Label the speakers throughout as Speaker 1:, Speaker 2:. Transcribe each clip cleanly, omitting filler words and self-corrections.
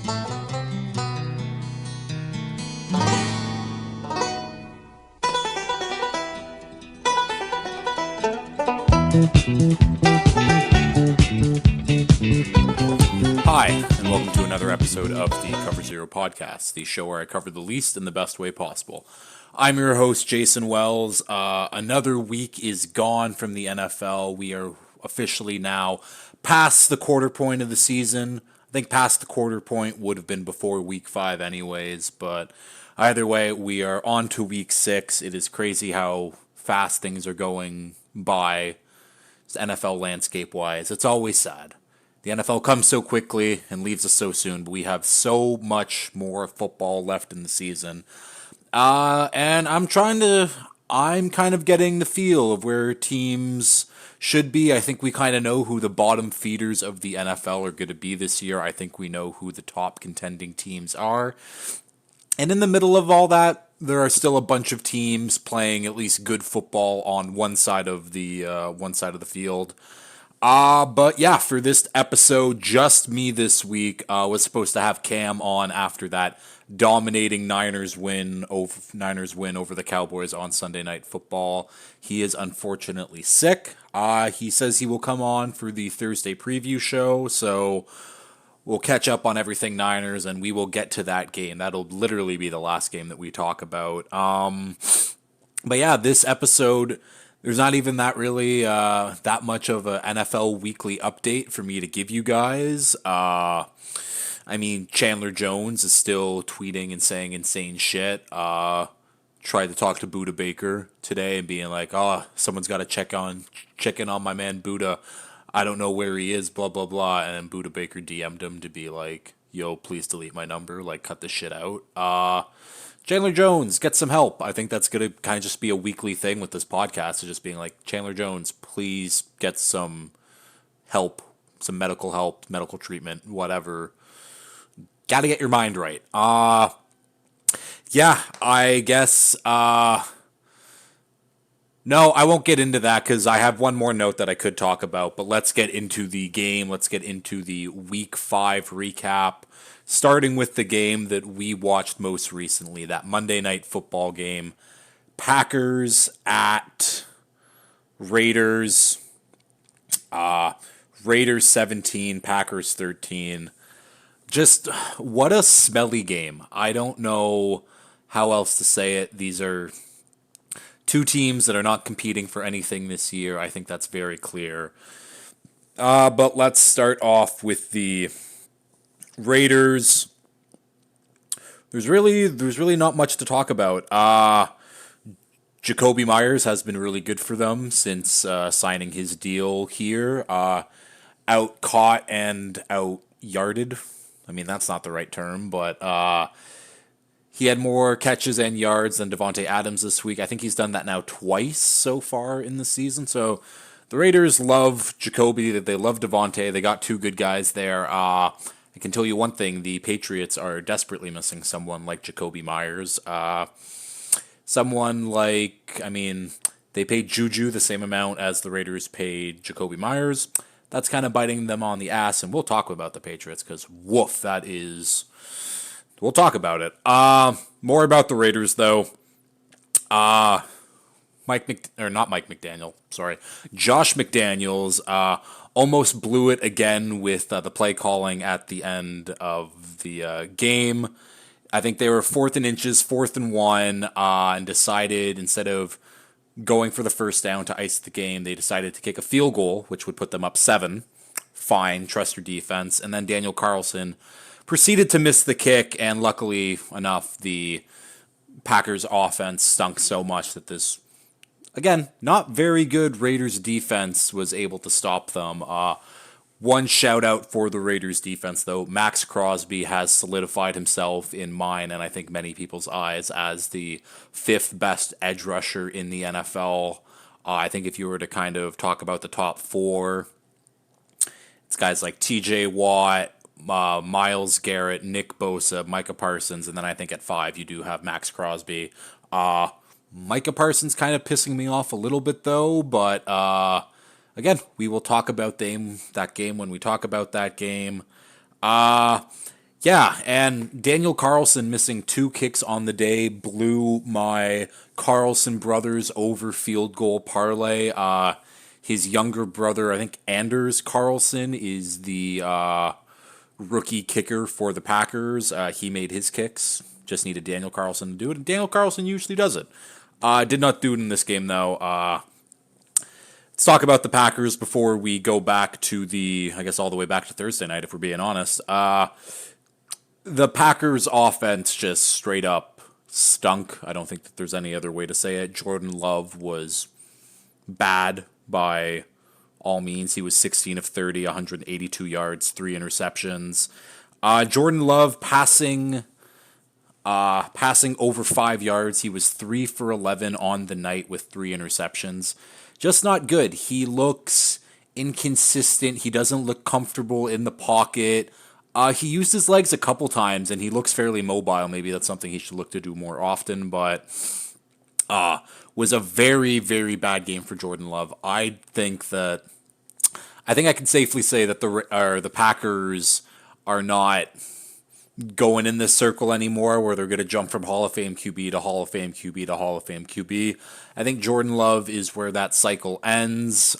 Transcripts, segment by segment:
Speaker 1: Hi, and welcome to another episode of the Cover Zero podcast, the show where I cover the least in the best way possible. I'm your host, Jason Wells. Another week is gone from the NFL. We are officially now past the quarter point of the season. I think past the quarter point would have been before week 5 anyways, but either way, we are on to week 6. It is crazy how fast things are going by NFL landscape-wise. It's always sad. The NFL comes so quickly and leaves us so soon, but we have so much more football left in the season. And I'm kind of getting the feel of where teams should be. I think we kind of know who the bottom feeders of the NFL are going to be this year. I think we know who the top contending teams are. And in the middle of all that, there are still a bunch of teams playing at least good football on one side of the field. But yeah, for this episode, just me this week. Was supposed to have Cam on after that dominating Niners win over the Cowboys on Sunday Night Football. He is unfortunately sick. He says he will come on for the Thursday preview show, so we'll catch up on everything Niners, and we will get to that game. That'll literally be the last game that we talk about. But yeah, this episode, there's not even that much of a NFL weekly update for me to give you guys. I mean, Chandler Jones is still tweeting and saying insane shit. Tried to talk to Buda Baker today and being like, "Oh, someone's got to check in on my man Buda. I don't know where he is, blah, blah, blah." And then Buda Baker DM'd him to be like, "Yo, please delete my number. Like, cut this shit out." Chandler Jones, get some help. I think that's going to kind of just be a weekly thing with this podcast. Of just being like, Chandler Jones, please get some help, some medical help, medical treatment, whatever. Got to get your mind right. Yeah, I guess... No, I won't get into that because I have one more note that I could talk about, but let's get into the game. Let's get into the Week 5 recap, starting with the game that we watched most recently, that Monday Night Football game. Packers at Raiders. Raiders 17, Packers 13. Just what a smelly game. I don't know how else to say it. These are two teams that are not competing for anything this year. I think that's very clear. But let's start off with the Raiders. There's really not much to talk about. Jakobi Meyers has been really good for them since signing his deal here. Out caught and out yarded. I mean, that's not the right term, but he had more catches and yards than Davante Adams this week. I think he's done that now twice so far in the season. So the Raiders love Jakobi. They love Davante. They got two good guys there. I can tell you one thing. The Patriots are desperately missing someone like Jakobi Meyers. They paid Juju the same amount as the Raiders paid Jakobi Meyers. That's kind of biting them on the ass, and we'll talk about the Patriots because, woof, that is... We'll talk about it. More about the Raiders, though. Josh McDaniels almost blew it again with the play calling at the end of the game. I think they were 4th and inches, 4th and 1, and decided instead of going for the first down to ice the game, they decided to kick a field goal, which would put them up 7. Fine, trust your defense. And then Daniel Carlson proceeded to miss the kick, and luckily enough, the Packers offense stunk so much that this, again, not very good Raiders defense was able to stop them. One shout out for the Raiders defense, though. Max Crosby has solidified himself in mine, and I think many people's eyes, as the 5th best edge rusher in the NFL. I think if you were to kind of talk about the top 4, it's guys like TJ Watt, Myles Garrett, Nick Bosa, Micah Parsons, and then I think at 5 you do have Max Crosby. Micah Parsons kind of pissing me off a little bit, though, but again, we will talk about that game when we talk about that game. Yeah, and Daniel Carlson missing two kicks on the day blew my Carlson brothers over field goal parlay. His younger brother, I think Anders Carlson, is the rookie kicker for the Packers. He made his kicks. Just needed Daniel Carlson to do it, and Daniel Carlson usually does it. Did not do it in this game though. Let's talk about the Packers before we go back to I guess all the way back to Thursday night, if we're being honest. The Packers offense just straight up stunk. I don't think that there's any other way to say it. Jordan Love was bad by all means. He was 16 of 30, 182 yards, 3 interceptions. Jordan Love passing over 5 yards. He was 3 for 11 on the night with 3 interceptions. Just not good. He looks inconsistent. He doesn't look comfortable in the pocket. He used his legs a couple times, and he looks fairly mobile. Maybe that's something he should look to do more often, but was a very, very bad game for Jordan Love. I think I can safely say that the Packers are not going in this circle anymore where they're going to jump from Hall of Fame QB to Hall of Fame QB to Hall of Fame QB. I think Jordan Love is where that cycle ends.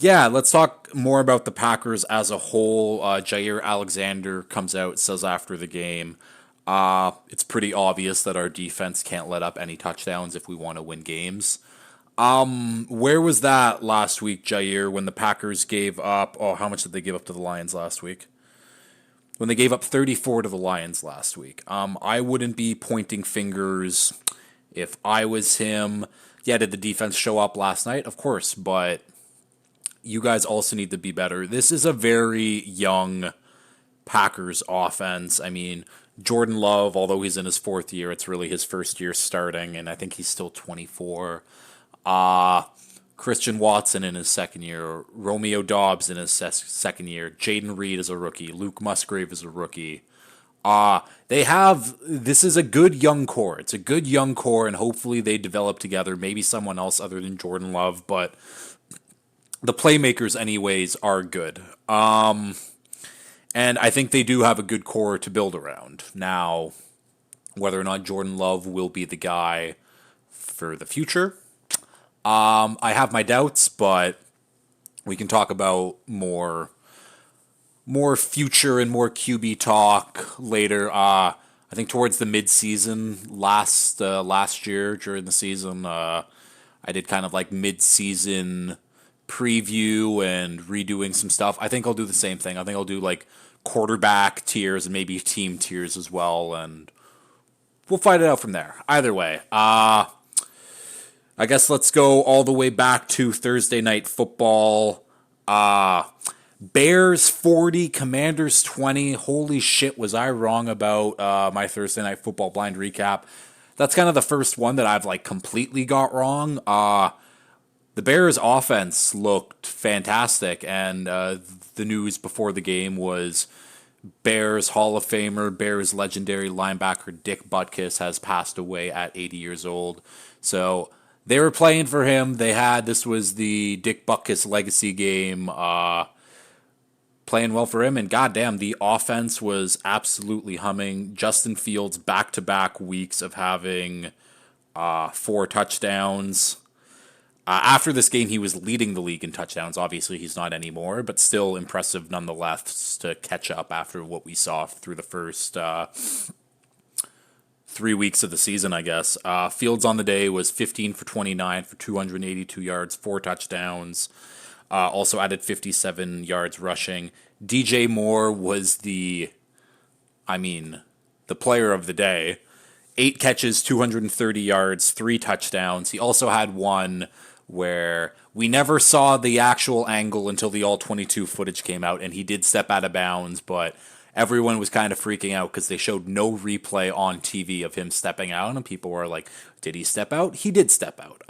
Speaker 1: Yeah, let's talk more about the Packers as a whole. Jair Alexander comes out, says after the game, it's pretty obvious that our defense can't let up any touchdowns if we want to win games. Where was that last week, Jair, when the Packers gave up, how much did they give up to the Lions last week? When they gave up 34 to the Lions last week. I wouldn't be pointing fingers if I was him. Yeah, did the defense show up last night? Of course, but you guys also need to be better. This is a very young Packers offense. I mean, Jordan Love, although he's in his fourth year, it's really his first year starting, and I think he's still 24. Christian Watson in his second year. Romeo Doubs in his second year. Jaden Reed is a rookie. Luke Musgrave is a rookie. This is a good young core. It's a good young core, and hopefully they develop together. Maybe someone else other than Jordan Love, but the playmakers, anyways, are good. And I think they do have a good core to build around. Now, whether or not Jordan Love will be the guy for the future, I have my doubts, but we can talk about more future and more QB talk later. I think towards the mid-season last year during the season, I did kind of like mid-season preview and redoing some stuff. I think I'll do the same thing. I think I'll do like quarterback tiers and maybe team tiers as well, and we'll fight it out from there. Either way, I guess let's go all the way back to Thursday night football. Bears 40, Commanders 20. Holy shit, was I wrong about my Thursday night football blind recap? That's kind of the first one that I've like completely got wrong. The Bears offense looked fantastic, and the news before the game was Bears Hall of Famer, Bears legendary linebacker Dick Butkus has passed away at 80 years old. So they were playing for him. This was the Dick Butkus legacy game, playing well for him, and goddamn, the offense was absolutely humming. Justin Fields back-to-back weeks of having 4 touchdowns. After this game, he was leading the league in touchdowns. Obviously, he's not anymore, but still impressive nonetheless to catch up after what we saw through the first 3 weeks of the season, I guess. Fields on the day was 15 for 29 for 282 yards, 4 touchdowns. Also added 57 yards rushing. DJ Moore was the player of the day. 8 catches, 230 yards, 3 touchdowns. He also had one where we never saw the actual angle until the all-22 footage came out, and he did step out of bounds, but everyone was kind of freaking out because they showed no replay on TV of him stepping out, and people were like, did he step out? He did step out.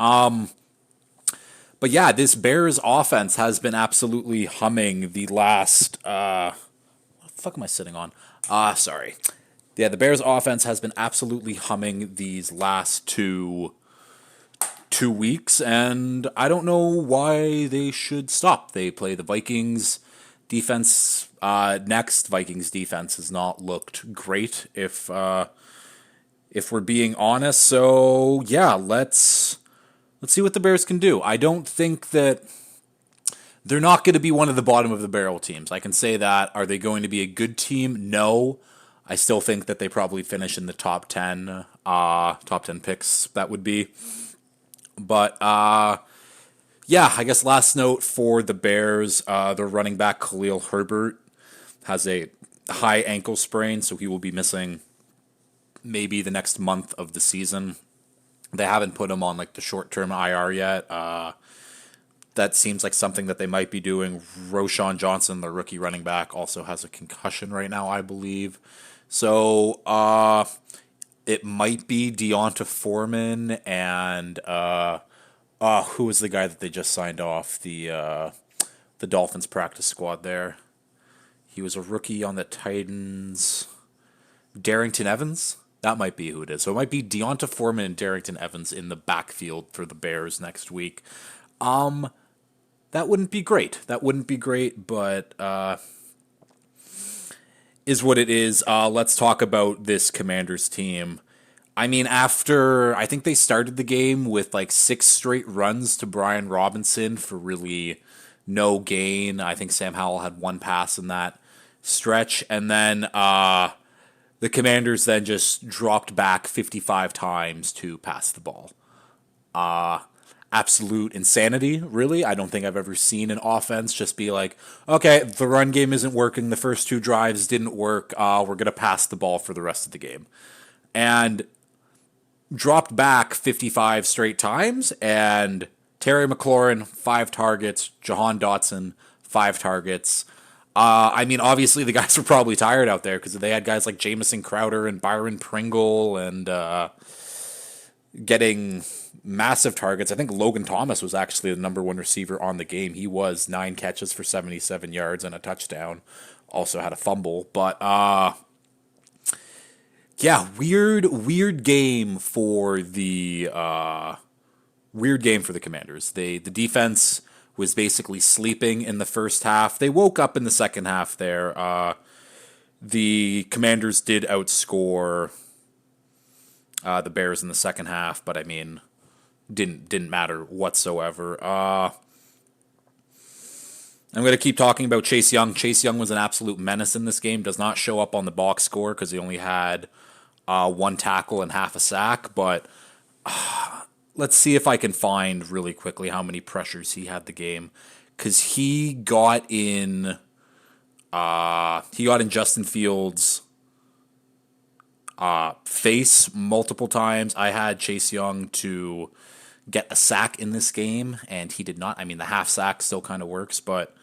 Speaker 1: But yeah, this Bears offense has been absolutely humming the last... what the fuck am I sitting on? Sorry. Yeah, the Bears offense has been absolutely humming these last two weeks, and I don't know why they should stop. They play the Vikings defense next. Vikings defense has not looked great if we're being honest. So yeah, let's see what the Bears can do. I don't think that they're not going to be one of the bottom of the barrel teams. I can say that. Are they going to be a good team? No. I still think that they probably finish in the top 10 picks, that would be. But yeah, I guess last note for the Bears, their running back Khalil Herbert has a high ankle sprain, so he will be missing maybe the next month of the season. They haven't put him on like the short-term IR yet. That seems like something that they might be doing. Roshan Johnson, the rookie running back, also has a concussion right now, I believe. So it might be Deonta Foreman and who was the guy that they just signed off the Dolphins practice squad there? He was a rookie on the Titans. Darrington Evans? That might be who it is. So it might be Deonta Foreman and Darrington Evans in the backfield for the Bears next week. That wouldn't be great. But is what it is. Let's talk about this Commanders team. I mean, I think they started the game with like 6 straight runs to Brian Robinson for really no gain. I think Sam Howell had 1 pass in that stretch. And then the Commanders then just dropped back 55 times to pass the ball. Absolute insanity, really. I don't think I've ever seen an offense just be like, okay, the run game isn't working. The first 2 drives didn't work. We're going to pass the ball for the rest of the game. And dropped back 55 straight times. And Terry McLaurin, 5 targets. Jahan Dotson, 5 targets. I mean, obviously the guys were probably tired out there because they had guys like Jamison Crowder and Byron Pringle and getting massive targets. I think Logan Thomas was actually the number 1 receiver on the game. He was 9 catches for 77 yards and a touchdown. Also had a fumble. But yeah, weird game for the Commanders. The defense was basically sleeping in the first half. They woke up in the second half there. The Commanders did outscore the Bears in the second half, but I mean, didn't matter whatsoever. I'm going to keep talking about Chase Young. Chase Young was an absolute menace in this game. Does not show up on the box score because he only had 1 tackle and half a sack, but let's see if I can find really quickly how many pressures he had the game, because he got in Justin Fields' face multiple times. I had Chase Young to get a sack in this game, and he did not. I mean, the half sack still kind of works, but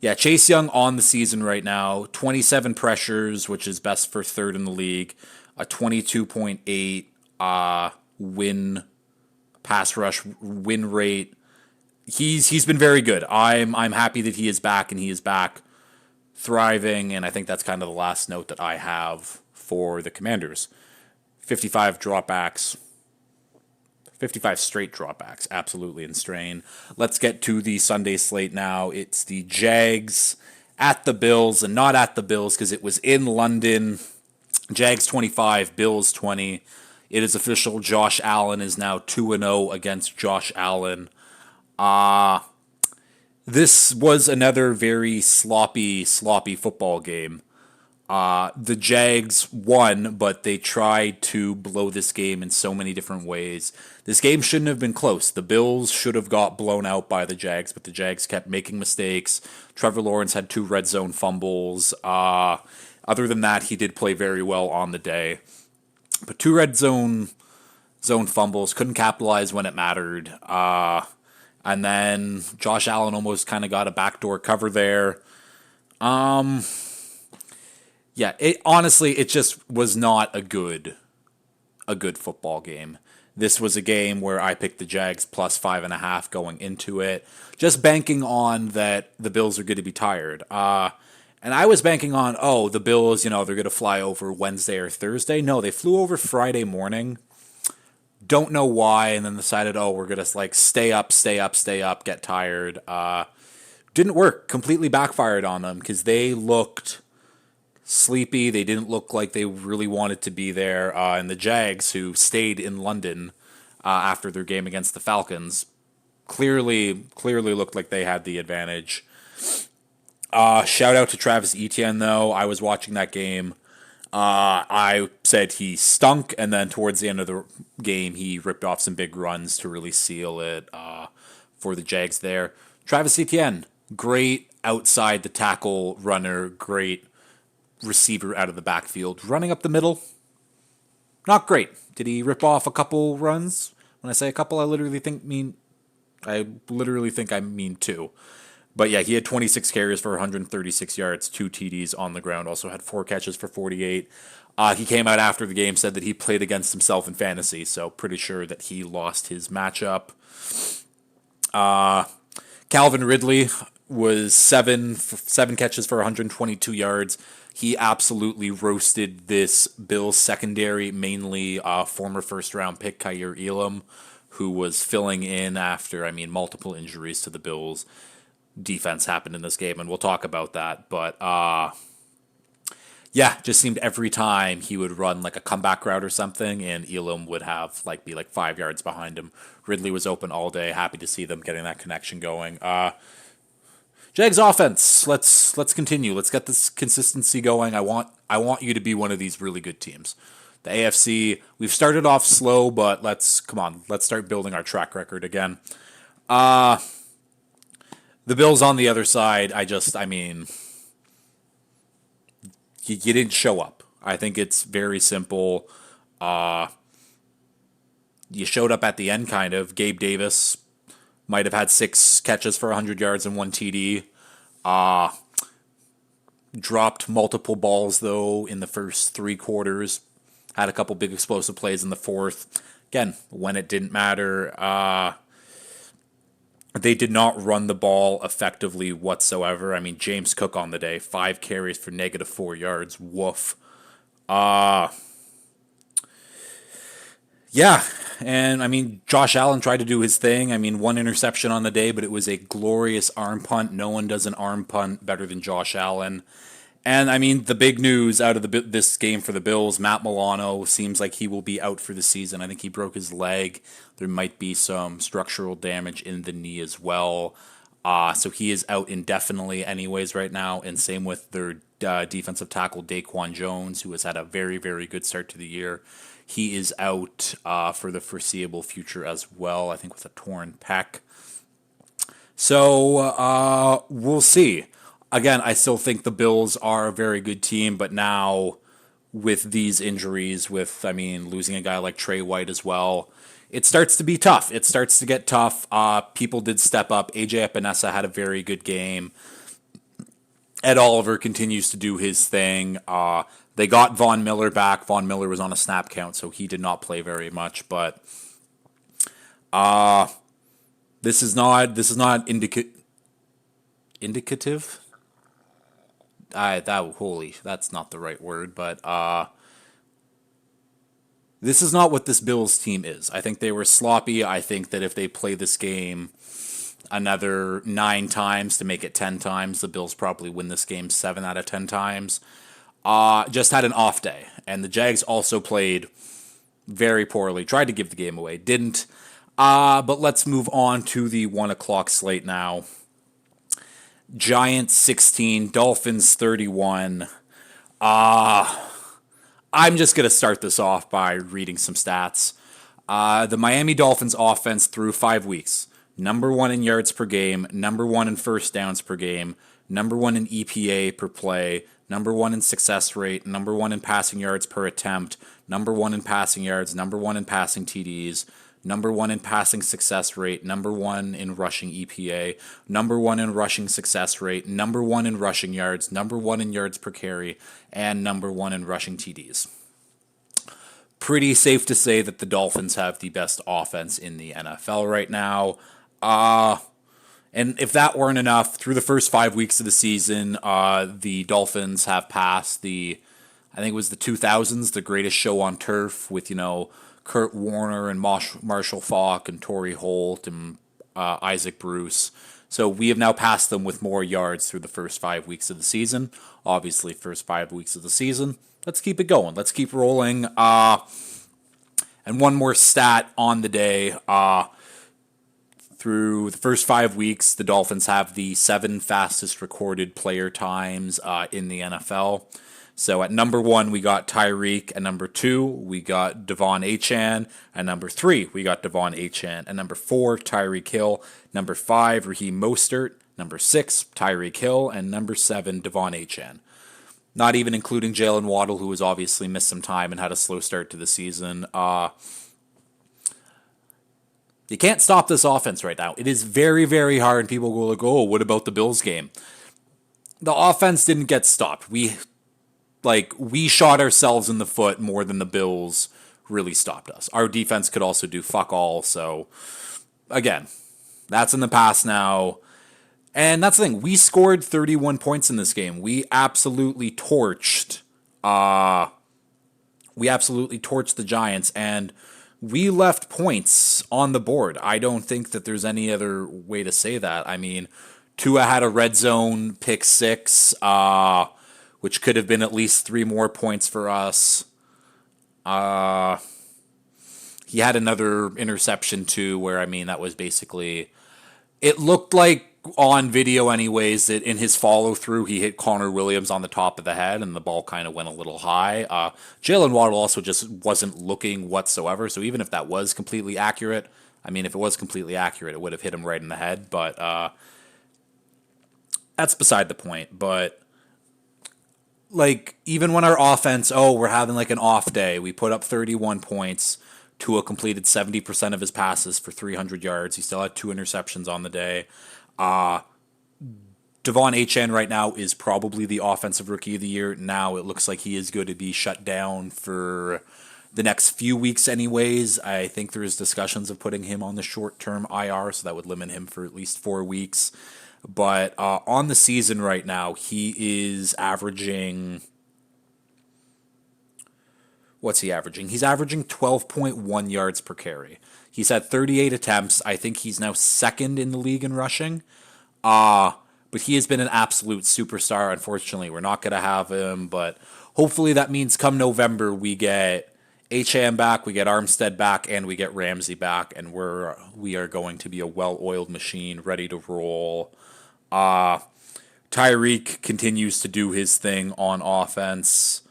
Speaker 1: yeah, Chase Young on the season right now, 27 pressures, which is best for 3rd in the league, a 22.8 pass rush win rate. He's been very good. I'm happy that he is back, and he is back thriving, and I think that's kind of the last note that I have for the Commanders. 55 dropbacks. 55 straight dropbacks, absolutely insane. Let's get to the Sunday slate now. It's the Jags at the Bills, and not at the Bills because it was in London. Jags 25, Bills 20. It is official. Josh Allen is now 2-0 against Josh Allen. This was another very sloppy football game. The Jags won, but they tried to blow this game in so many different ways. This game shouldn't have been close. The Bills should have got blown out by the Jags, but the Jags kept making mistakes. Trevor Lawrence had 2 red zone fumbles. Other than that, he did play very well on the day. But 2 red zone fumbles, couldn't capitalize when it mattered. And then Josh Allen almost kind of got a backdoor cover there. Yeah, it just was not a good football game. This was a game where I picked the Jags plus 5.5 going into it, just banking on that the Bills are going to be tired. And I was banking on, the Bills, they're going to fly over Wednesday or Thursday. No, they flew over Friday morning. Don't know why, and then decided, oh, we're gonna like stay up, get tired. Didn't work. Completely backfired on them because they looked sleepy. They didn't look like they really wanted to be there. And the Jags, who stayed in London after their game against the Falcons, clearly looked like they had the advantage. Shout out to Travis Etienne, though. I was watching that game. I said he stunk, and then towards the end of the game, he ripped off some big runs to really seal it for the Jags there. Travis Etienne, great outside the tackle runner, great receiver out of the backfield. Running up the middle, not great. Did he rip off a couple runs? When I say a couple, I literally think I mean two. But yeah, he had 26 carries for 136 yards, 2 TDs on the ground. Also had 4 catches for 48. He came out after the game, said that he played against himself in fantasy, so pretty sure that he lost his matchup. Calvin Ridley was seven catches for 122 yards. He absolutely roasted this Bills secondary, mainly former first-round pick Kaiir Elam, who was filling in after, multiple injuries to the Bills. Defense happened in this game, and we'll talk about that. But just seemed every time he would run like a comeback route or something, and Elam would have be 5 yards behind him. Ridley was open all day. Happy to see them getting that connection going. Jags offense. Let's continue. Let's get this consistency going. I want you to be one of these really good teams. The AFC. We've started off slow, but let's start building our track record again. The Bills on the other side, you didn't show up. I think it's very simple. You showed up at the end, kind of. Gabe Davis might have had 6 catches for 100 yards and 1 TD. Dropped multiple balls, though, in the first 3 quarters. Had a couple big explosive plays in the fourth. Again, when it didn't matter. They did not run the ball effectively whatsoever. James Cook on the day, 5 carries for -4 yards. Woof. And Josh Allen tried to do his thing. 1 interception on the day, but it was a glorious arm punt. No one does an arm punt better than Josh Allen. And the big news out of this game for the Bills, Matt Milano seems like he will be out for the season. I think he broke his leg. There might be some structural damage in the knee as well. So he is out indefinitely anyways right now. And same with their defensive tackle, Daquan Jones, who has had a very, very good start to the year. He is out for the foreseeable future as well, I think with a torn pec. So we'll see. Again, I still think the Bills are a very good team, but now with these injuries, losing a guy like Trey White as well, it starts to be tough. It starts to get tough. People did step up. AJ Epinesa had a very good game. Ed Oliver continues to do his thing. They got Von Miller back. Von Miller was on a snap count, so he did not play very much. But this is not indicative. That's not the right word, but this is not what this Bills team is. I think they were sloppy. I think that if they play this game another 9 times to make it 10 times, the Bills probably win this game 7 out of 10 times. Just had an off day, and the Jags also played very poorly. Tried to give the game away, didn't. But let's move on to the 1 o'clock slate now. Giants 16, Dolphins 31. I'm just going to start this off by reading some stats. The Miami Dolphins offense through 5 weeks. Number 1 in yards per game, number 1 in first downs per game, number 1 in EPA per play, number 1 in success rate, number 1 in passing yards per attempt, number 1 in passing yards, number 1 in passing TDs, number 1 in passing success rate, number 1 in rushing EPA, number 1 in rushing success rate, number 1 in rushing yards, number 1 in yards per carry, and number 1 in rushing TDs. Pretty safe to say that the Dolphins have the best offense in the NFL right now. And if that weren't enough, through the first 5 weeks of the season, the Dolphins have passed I think it was the 2000s, the greatest show on turf with, Kurt Warner and Marshall Faulk and Torrey Holt and Isaac Bruce. So we have now passed them with more yards through the first 5 weeks of the season. Obviously, first 5 weeks of the season. Let's keep it going. Let's keep rolling. And one more stat on the day. Through the first 5 weeks, the Dolphins have the 7 fastest recorded player times in the NFL. So at number 1, we got Tyreek. At number 2, we got Devon Achane. At number 3, we got Devon Achane. At number 4, Tyreek Hill. Number 5, Raheem Mostert. Number 6, Tyreek Hill. And number 7, Devon Achane. Not even including Jalen Waddle, who has obviously missed some time and had a slow start to the season. You can't stop this offense right now. It is very, very hard. And people go like, oh, what about the Bills game? The offense didn't get stopped. We shot ourselves in the foot more than the Bills really stopped us. Our defense could also do fuck all. So, again, that's in the past now. And that's the thing. We scored 31 points in this game. We absolutely torched the Giants, and we left points on the board. I don't think that there's any other way to say that. I mean, Tua had a red zone pick 6, which could have been at least 3 more points for us. He had another interception too, where, I mean, that was basically... It looked like, on video anyways, that in his follow-through, he hit Connor Williams on the top of the head, and the ball kind of went a little high. Jalen Waddle also just wasn't looking whatsoever, so even if that was completely accurate, I mean, if it was completely accurate, it would have hit him right in the head, but that's beside the point. But, like, even when our offense, we're having, like, an off day, we put up 31 points, Tua completed 70% of his passes for 300 yards. He still had 2 interceptions on the day. Devon Achane right now is probably the offensive rookie of the year. Now it looks like he is going to be shut down for the next few weeks anyways. I think there is discussions of putting him on the short-term IR, so that would limit him for at least 4 weeks. But on the season right now, he is averaging... What's he averaging? He's averaging 12.1 yards per carry. He's had 38 attempts. I think he's now second in the league in rushing. But he has been an absolute superstar. Unfortunately, we're not going to have him. But hopefully that means come November we get Achane back, we get Armstead back, and we get Ramsey back. And we are going to be a well-oiled machine ready to roll. Tyreek continues to do his thing on offense.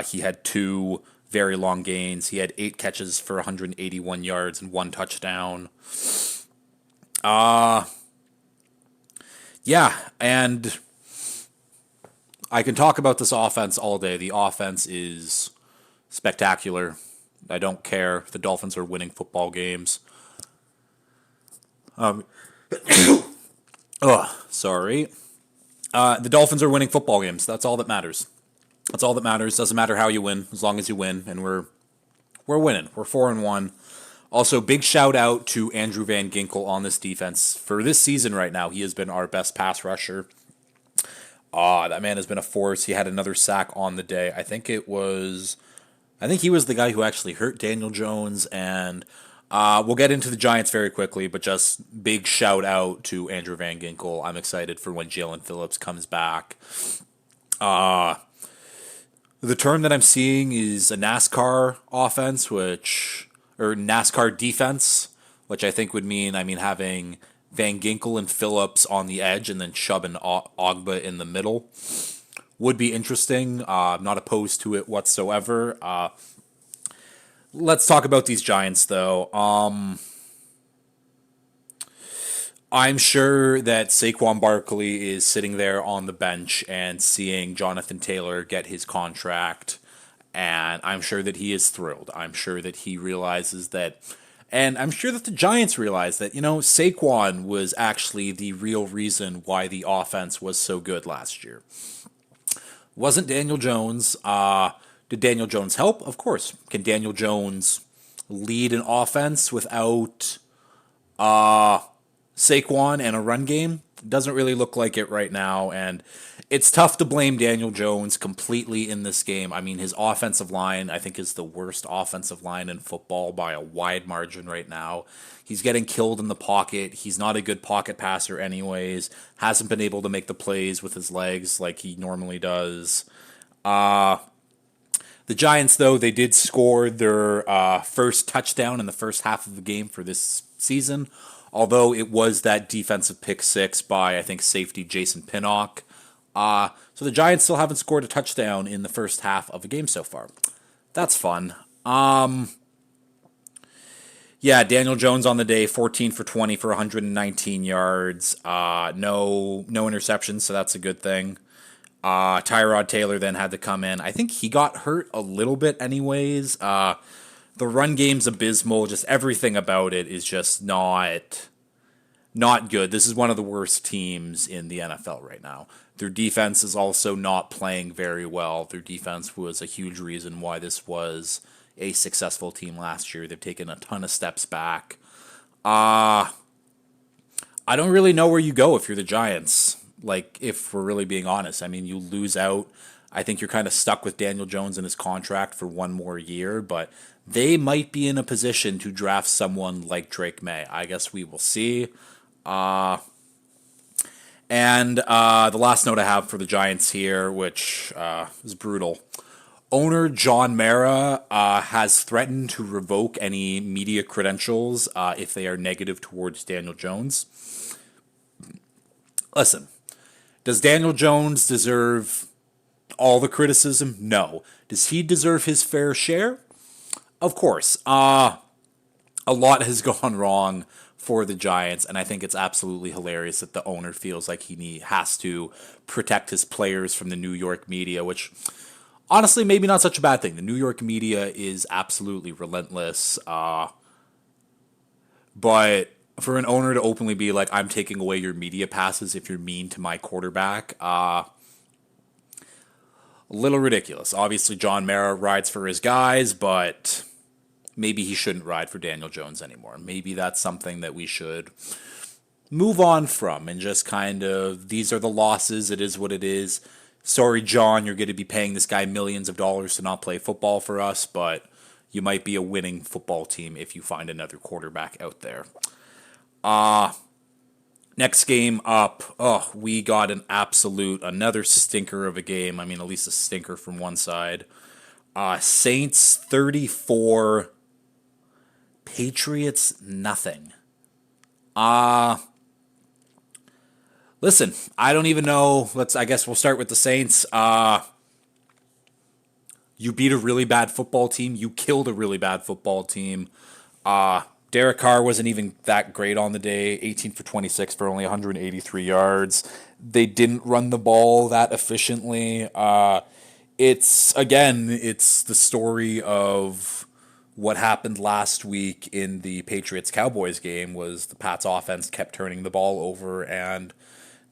Speaker 1: He had 2 very long gains. He had 8 catches for 181 yards and 1 touchdown. Yeah, and I can talk about this offense all day. The offense is spectacular. I don't care if the Dolphins are winning football games. Sorry. The Dolphins are winning football games. That's all that matters. That's all that matters. Doesn't matter how you win, as long as you win, and we're winning. We're 4-1. Also, big shout out to Andrew Van Ginkel on this defense. For this season right now, he has been our best pass rusher. That man has been a force. He had another sack on the day. I think he was the guy who actually hurt Daniel Jones, and we'll get into the Giants very quickly, but just big shout out to Andrew Van Ginkel. I'm excited for when Jalen Phillips comes back. The term that I'm seeing is a NASCAR offense, or NASCAR defense, which I think would mean, having Van Ginkel and Phillips on the edge and then Chubb and Ogba in the middle would be interesting. I'm not opposed to it whatsoever. Let's talk about these Giants, though. I'm sure that Saquon Barkley is sitting there on the bench and seeing Jonathan Taylor get his contract, and I'm sure that he is thrilled. I'm sure that he realizes that, and I'm sure that the Giants realize that, Saquon was actually the real reason why the offense was so good last year. Wasn't Daniel Jones. Did Daniel Jones help? Of course. Can Daniel Jones lead an offense without Saquon and a run game. Doesn't really look like it right now, and it's tough to blame Daniel Jones completely in this game. I mean, his offensive line, I think, is the worst offensive line in football by a wide margin right now. He's getting killed in the pocket. He's not a good pocket passer, anyways. Hasn't been able to make the plays with his legs like he normally does. The Giants, though, they did score their first touchdown in the first half of the game for this season, although it was that defensive pick six by, I think, safety Jason Pinnock. So the Giants still haven't scored a touchdown in the first half of a game so far. That's fun. Yeah, Daniel Jones on the day, 14 for 20 for 119 yards. No interceptions, so that's a good thing. Tyrod Taylor then had to come in. I think he got hurt a little bit anyways. The run game's abysmal. Just everything about it is just not good. This is one of the worst teams in the NFL right now. Their defense is also not playing very well. Their defense was a huge reason why this was a successful team last year. They've taken a ton of steps back. I don't really know where you go if you're the Giants. Like, if we're really being honest, I mean, you lose out. I think you're kind of stuck with Daniel Jones and his contract for one more year, but they might be in a position to draft someone like Drake May. I guess we will see. And the last note I have for the Giants here, which is brutal. Owner John Mara has threatened to revoke any media credentials if they are negative towards Daniel Jones. Listen, does Daniel Jones deserve all the criticism? No. Does he deserve his fair share? Of course. A lot has gone wrong for the Giants, and I think it's absolutely hilarious that the owner feels like he has to protect his players from the New York media, which honestly maybe not such a bad thing. The New York media is absolutely relentless, but for an owner to openly be like, I'm taking away your media passes if you're mean to my quarterback, a little ridiculous. Obviously, John Mara rides for his guys, but maybe he shouldn't ride for Daniel Jones anymore. Maybe that's something that we should move on from and just kind of, these are the losses. It is what it is. Sorry, John, you're going to be paying this guy millions of dollars to not play football for us, but you might be a winning football team if you find another quarterback out there. Next game up, we got another stinker of a game. I mean, at least a stinker from one side. Saints 34, Patriots nothing. Listen, I don't even know. I guess we'll start with the Saints. You beat a really bad football team. You killed a really bad football team. Derek Carr wasn't even that great on the day, 18 for 26 for only 183 yards. They didn't run the ball that efficiently. It's the story of what happened last week in the Patriots-Cowboys game. Was the Pats offense kept turning the ball over, and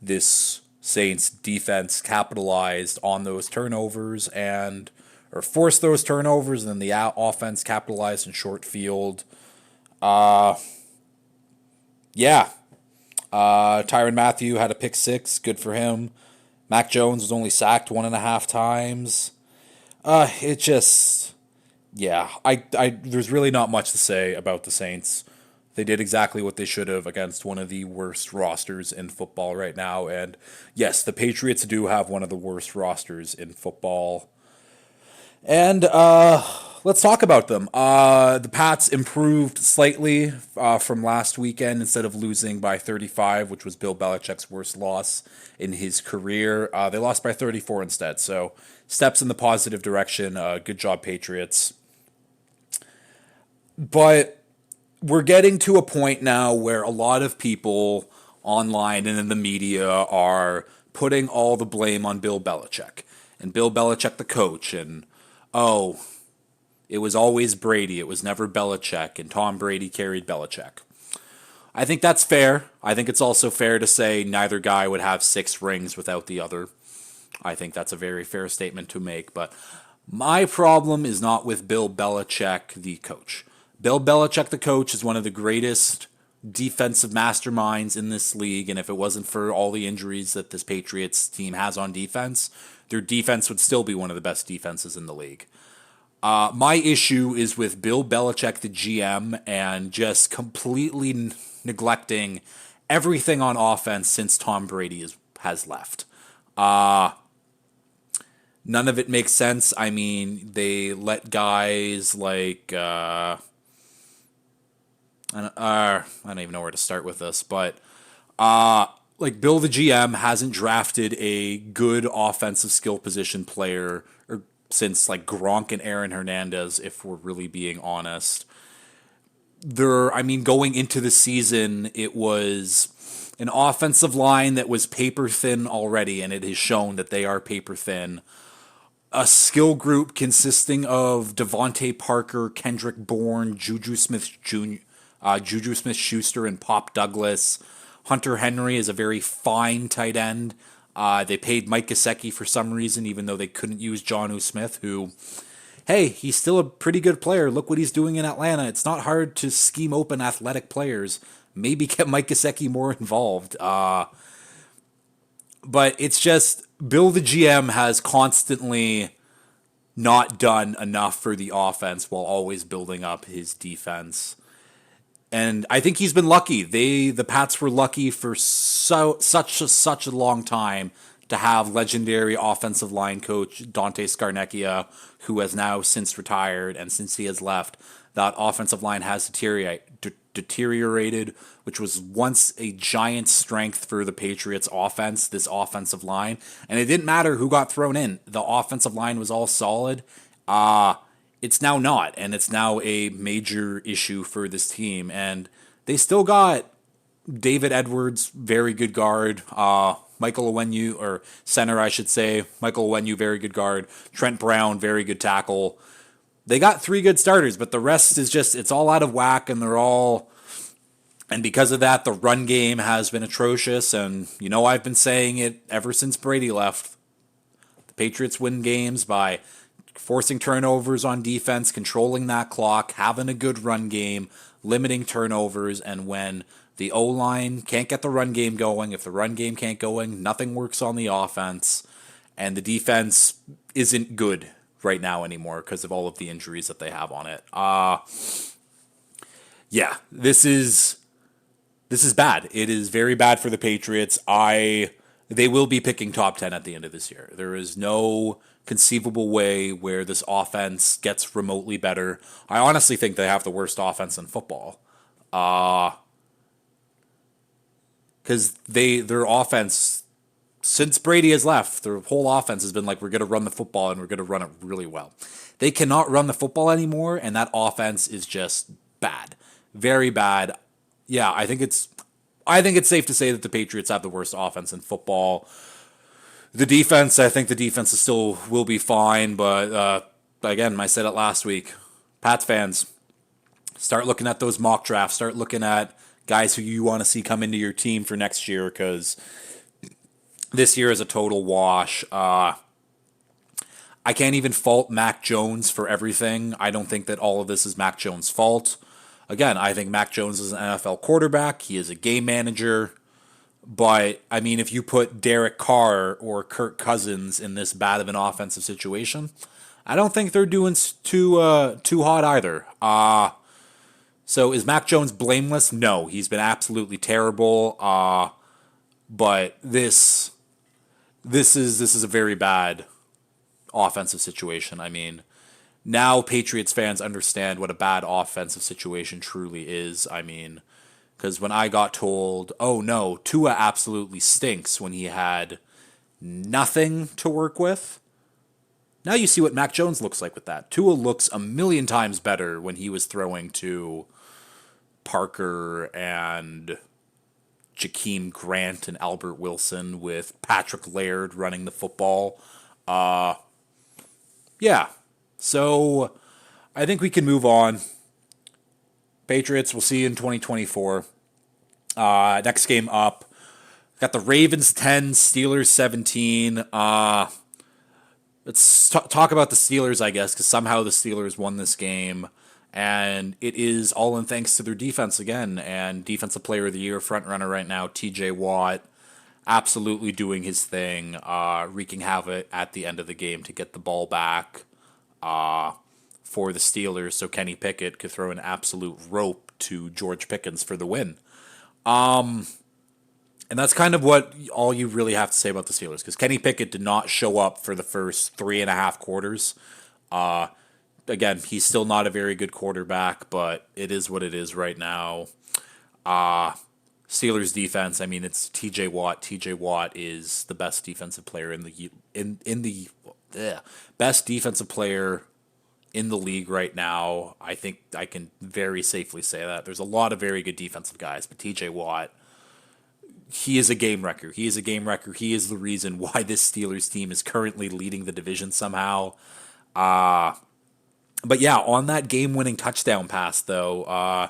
Speaker 1: this Saints defense capitalized on those turnovers or forced those turnovers, and then the offense capitalized in short field. Tyrann Mathieu had a pick six. Good for him. Mac Jones was only sacked 1.5 times. There's really not much to say about the Saints. They did exactly what they should have against one of the worst rosters in football right now. And yes, the Patriots do have one of the worst rosters in football. And let's talk about them. The Pats improved slightly from last weekend. Instead of losing by 35, which was Bill Belichick's worst loss in his career, they lost by 34 instead. So steps in the positive direction. Good job, Patriots. But we're getting to a point now where a lot of people online and in the media are putting all the blame on Bill Belichick. And Bill Belichick, the coach, and it was always Brady. It was never Belichick, and Tom Brady carried Belichick. I think that's fair. I think it's also fair to say neither guy would have 6 rings without the other. I think that's a very fair statement to make. But my problem is not with Bill Belichick, the coach. Bill Belichick, the coach, is one of the greatest defensive masterminds in this league, and if it wasn't for all the injuries that this Patriots team has on defense, their defense would still be one of the best defenses in the league. My issue is with Bill Belichick, the GM, and just completely neglecting everything on offense since Tom Brady has left. None of it makes sense. I mean, they let guys like I don't even know where to start with this, but like Bill the GM hasn't drafted a good offensive skill position player since like Gronk and Aaron Hernandez, if we're really being honest. Going into the season, it was an offensive line that was paper thin already, and it has shown that they are paper thin. A skill group consisting of Devontae Parker, Kendrick Bourne, Juju Smith-Schuster, and Pop Douglas. Hunter Henry is a very fine tight end. They paid Mike Gesicki for some reason, even though they couldn't use Jonnu Smith, who, hey, he's still a pretty good player. Look what he's doing in Atlanta. It's not hard to scheme open athletic players. Maybe get Mike Gesicki more involved. But it's just Bill the GM has constantly not done enough for the offense while always building up his defense. And I think he's been lucky. The Pats were lucky for such a long time to have legendary offensive line coach Dante Scarnecchia, who has now since retired, and since he has left, that offensive line has deteriorated, which was once a giant strength for the Patriots offense, this offensive line. And it didn't matter who got thrown in. The offensive line was all solid. It's now not, and it's now a major issue for this team. And they still got David Edwards, very good guard. Michael Onwenu, or center, I should say. Michael Onwenu, very good guard. Trent Brown, very good tackle. They got 3 good starters, but the rest is just, it's all out of whack, and and because of that, the run game has been atrocious, and I've been saying it ever since Brady left. The Patriots win games by forcing turnovers on defense, controlling that clock, having a good run game, limiting turnovers, and when the O-line can't get the run game going, if the run game can't go, nothing works on the offense, and the defense isn't good right now anymore because of all of the injuries that they have on it. This is bad. It is very bad for the Patriots. They will be picking top 10 at the end of this year. There is no conceivable way where this offense gets remotely better. I honestly think they have the worst offense in football. Because their offense, since Brady has left, their whole offense has been like, we're going to run the football and we're going to run it really well. They cannot run the football anymore, and that offense is just bad. Very bad. Yeah, I think it's safe to say that the Patriots have the worst offense in football. The defense, I think the defense still will be fine, but again, I said it last week. Pats fans, start looking at those mock drafts. Start looking at guys who you want to see come into your team for next year, because this year is a total wash. I can't even fault Mac Jones for everything. I don't think that all of this is Mac Jones' fault. Again, I think Mac Jones is an NFL quarterback. He is a game manager. But, I mean, if you put Derek Carr or Kirk Cousins in this bad of an offensive situation, I don't think they're doing too hot either. So is Mac Jones blameless? No, he's been absolutely terrible. But this is a very bad offensive situation. I mean, now Patriots fans understand what a bad offensive situation truly is. I mean, because when I got told, oh no, Tua absolutely stinks when he had nothing to work with, now you see what Mac Jones looks like with that. Tua looks a million times better when he was throwing to Parker and Jakeem Grant and Albert Wilson with Patrick Laird running the football. So I think we can move on. Patriots, we'll see you in 2024. Next game up, got the Ravens 10, Steelers 17. Let's talk about the Steelers, I guess, because somehow the Steelers won this game. And it is all in thanks to their defense again. And Defensive Player of the Year frontrunner right now, TJ Watt, absolutely doing his thing, wreaking havoc at the end of the game to get the ball back for the Steelers so Kenny Pickett could throw an absolute rope to George Pickens for the win. And that's kind of what all you really have to say about the Steelers, because Kenny Pickett did not show up for the first 3.5 quarters. Again, he's still not a very good quarterback, but it is what it is right now. Steelers defense, I mean, it's TJ Watt. TJ Watt is the best defensive player best defensive player in the league right now. I think I can very safely say that. There's a lot of very good defensive guys, but TJ Watt, he is a game wrecker. He is a game wrecker. He is the reason why this Steelers team is currently leading the division somehow. But yeah, on that game-winning touchdown pass, though,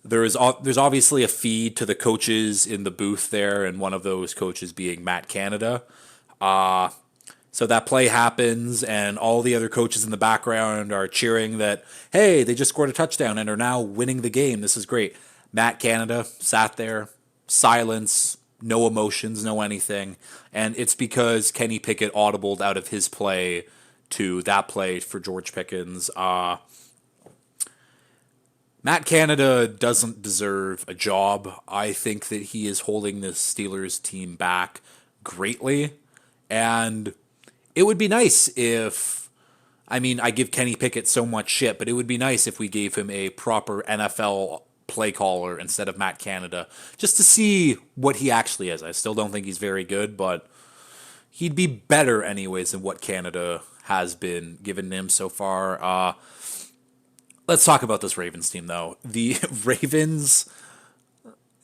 Speaker 1: there's obviously a feed to the coaches in the booth there, and one of those coaches being Matt Canada. So that play happens, and all the other coaches in the background are cheering that, hey, they just scored a touchdown and are now winning the game. This is great. Matt Canada sat there, silence, no emotions, no anything. And it's because Kenny Pickett audibled out of his play to that play for George Pickens. Matt Canada doesn't deserve a job. I think that he is holding the Steelers team back greatly. And it would be nice if, I mean, I give Kenny Pickett so much shit, but it would be nice if we gave him a proper NFL play caller instead of Matt Canada, just to see what he actually is. I still don't think he's very good, but he'd be better anyways than what Canada has been given him so far. Let's talk about this Ravens team, though. The Ravens,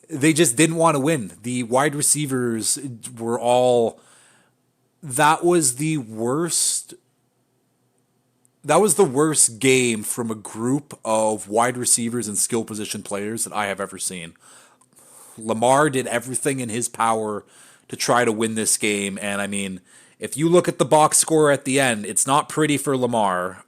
Speaker 1: they just didn't want to win. The wide receivers were all... That was the worst game from a group of wide receivers and skill position players that I have ever seen. Lamar did everything in his power to try to win this game, and I mean, if you look at the box score at the end, it's not pretty for Lamar.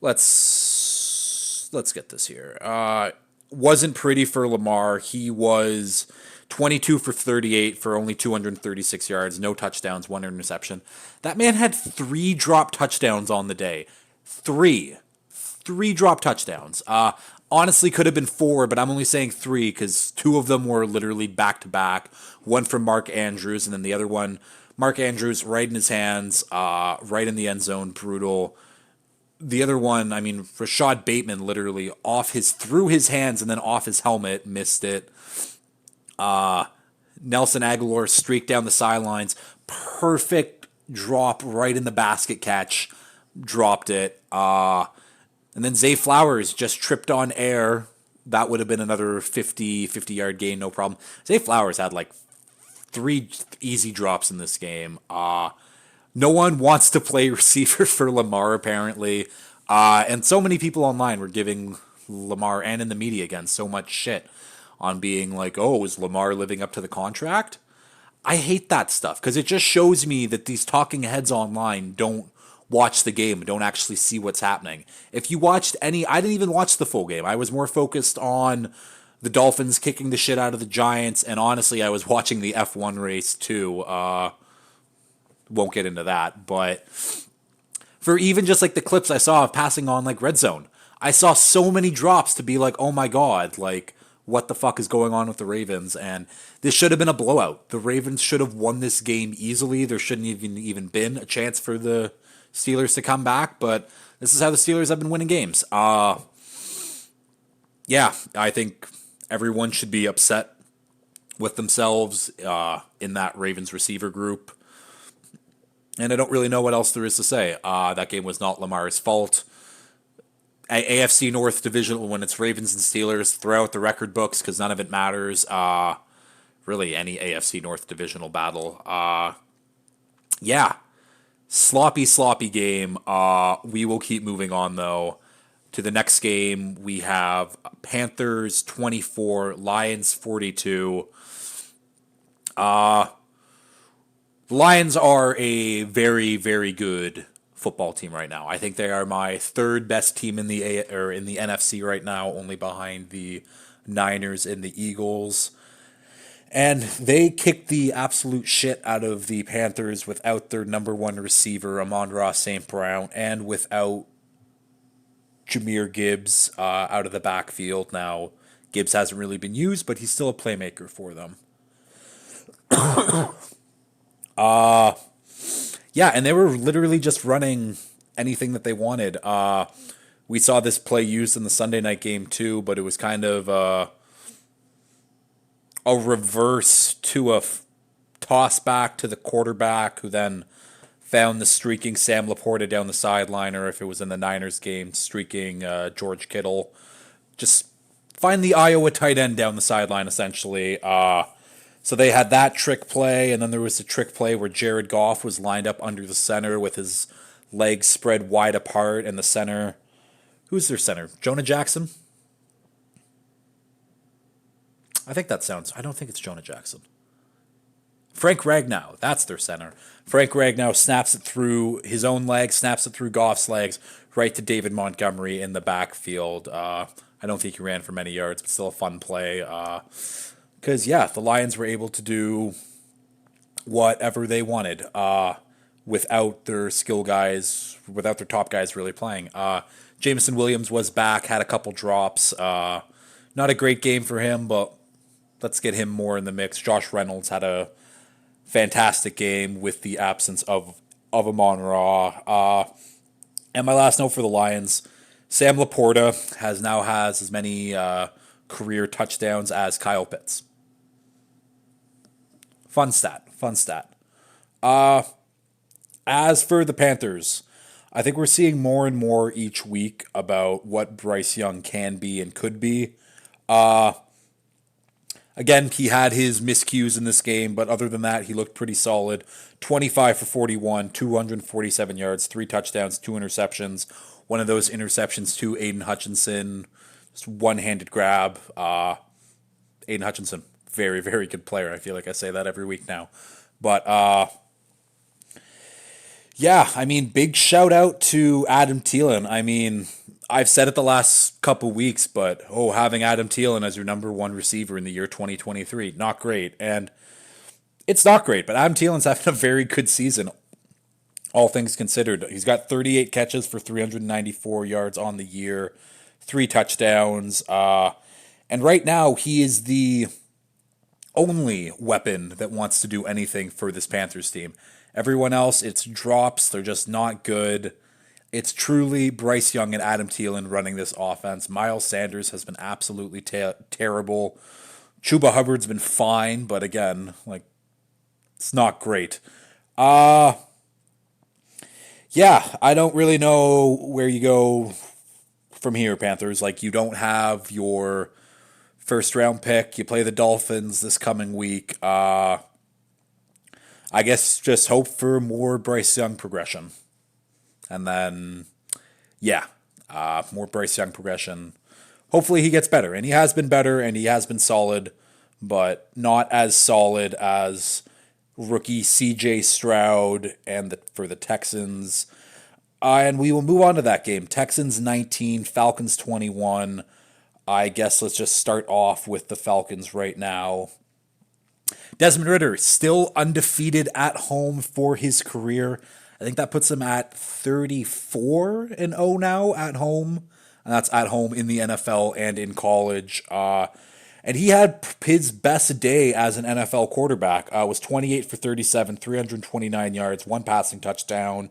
Speaker 1: Let's get this here. Wasn't pretty for Lamar. He was 22 for 38 for only 236 yards, no touchdowns, one interception. That man had 3 drop touchdowns on the day. 3 drop touchdowns. Honestly, could have been 4, but I'm only saying 3 because 2 of them were literally back-to-back. One from Mark Andrews, and then the other one, Mark Andrews right in his hands, right in the end zone, brutal. The other one, I mean, Rashad Bateman literally through his hands and then off his helmet, missed it. Nelson Aguilar streaked down the sidelines. Perfect drop right in the basket catch. Dropped it. And then Zay Flowers just tripped on air. That would have been another 50-yard gain, no problem. Zay Flowers had like 3 easy drops in this game. No one wants to play receiver for Lamar, apparently. And so many people online were giving Lamar, and in the media again, so much shit on being like, oh, is Lamar living up to the contract? I hate that stuff because it just shows me that these talking heads online don't watch the game, don't actually see what's happening. If you watched I didn't even watch the full game. I was more focused on the Dolphins kicking the shit out of the Giants, and honestly, I was watching the F1 race too. Won't get into that, but for even just like the clips I saw of passing on like Red Zone, I saw so many drops to be like, oh my God, like what the fuck is going on with the Ravens? And this should have been a blowout. The Ravens should have won this game easily. There shouldn't even been a chance for the Steelers to come back, but this is how the Steelers have been winning games. Yeah, I think everyone should be upset with themselves in that Ravens receiver group. And I don't really know what else there is to say. That game was not Lamar's fault. AFC North divisional, when it's Ravens and Steelers, throw out the record books because none of it matters. Really, any AFC North divisional battle. Yeah. Sloppy game. We will keep moving on, though. To the next game, we have Panthers 24, Lions 42. The Lions are a very, very good football team right now. I think they are my third best team in the NFC right now, only behind the Niners and the Eagles. And they kicked the absolute shit out of the Panthers without their number one receiver, Amon-Ra St. Brown, and without Jahmyr Gibbs out of the backfield. Now, Gibbs hasn't really been used, but he's still a playmaker for them. Yeah, and they were literally just running anything that they wanted. We saw this play used in the Sunday night game too, but it was kind of a reverse to toss back to the quarterback, who then found the streaking Sam Laporta down the sideline, or if it was in the Niners game, streaking George Kittle. Just find the Iowa tight end down the sideline, essentially. So they had that trick play, and then there was a trick play where Jared Goff was lined up under the center with his legs spread wide apart, and the center... Who's their center? Jonah Jackson? I think that sounds... I don't think it's Jonah Jackson. Frank Ragnow, that's their center. Frank Ragnow snaps it through his own legs, snaps it through Goff's legs, right to David Montgomery in the backfield. I don't think he ran for many yards, but still a fun play. Because, the Lions were able to do whatever they wanted without their skill guys, without their top guys really playing. Jameson Williams was back, had a couple drops. Not a great game for him, but let's get him more in the mix. Josh Reynolds had a fantastic game with the absence of Amon-Ra. And my last note for the Lions, Sam Laporta has as many career touchdowns as Kyle Pitts. Fun stat. As for the Panthers, I think we're seeing more and more each week about what Bryce Young can be and could be. Again, he had his miscues in this game, but other than that, he looked pretty solid. 25 for 41, 247 yards, 3 touchdowns, 2 interceptions. One of those interceptions to Aiden Hutchinson, just one-handed grab. Aiden Hutchinson, very, very good player. I feel like I say that every week now. But, big shout out to Adam Thielen. I've said it the last couple weeks, but having Adam Thielen as your number one receiver in the year 2023, not great. And it's not great, but Adam Thielen's having a very good season, all things considered. He's got 38 catches for 394 yards on the year, 3 touchdowns. And right now, he is the only weapon that wants to do anything for this Panthers team. Everyone else, it's drops. They're just not good. It's truly Bryce Young and Adam Thielen running this offense. Miles Sanders has been absolutely terrible. Chuba Hubbard's been fine, but again, it's not great. I don't really know where you go from here, Panthers. You don't have your first round pick. You play the Dolphins this coming week. I guess just hope for more Bryce Young progression. And then, more Bryce Young progression. Hopefully he gets better. And he has been better, and he has been solid, but not as solid as rookie C.J. Stroud for the Texans. And we will move on to that game. Texans 19, Falcons 21. I guess let's just start off with the Falcons right now. Desmond Ridder, still undefeated at home for his career. I think that puts him at 34-0 now at home. And that's at home in the NFL and in college. And he had his best day as an NFL quarterback. Was 28 for 37, 329 yards, 1 passing touchdown.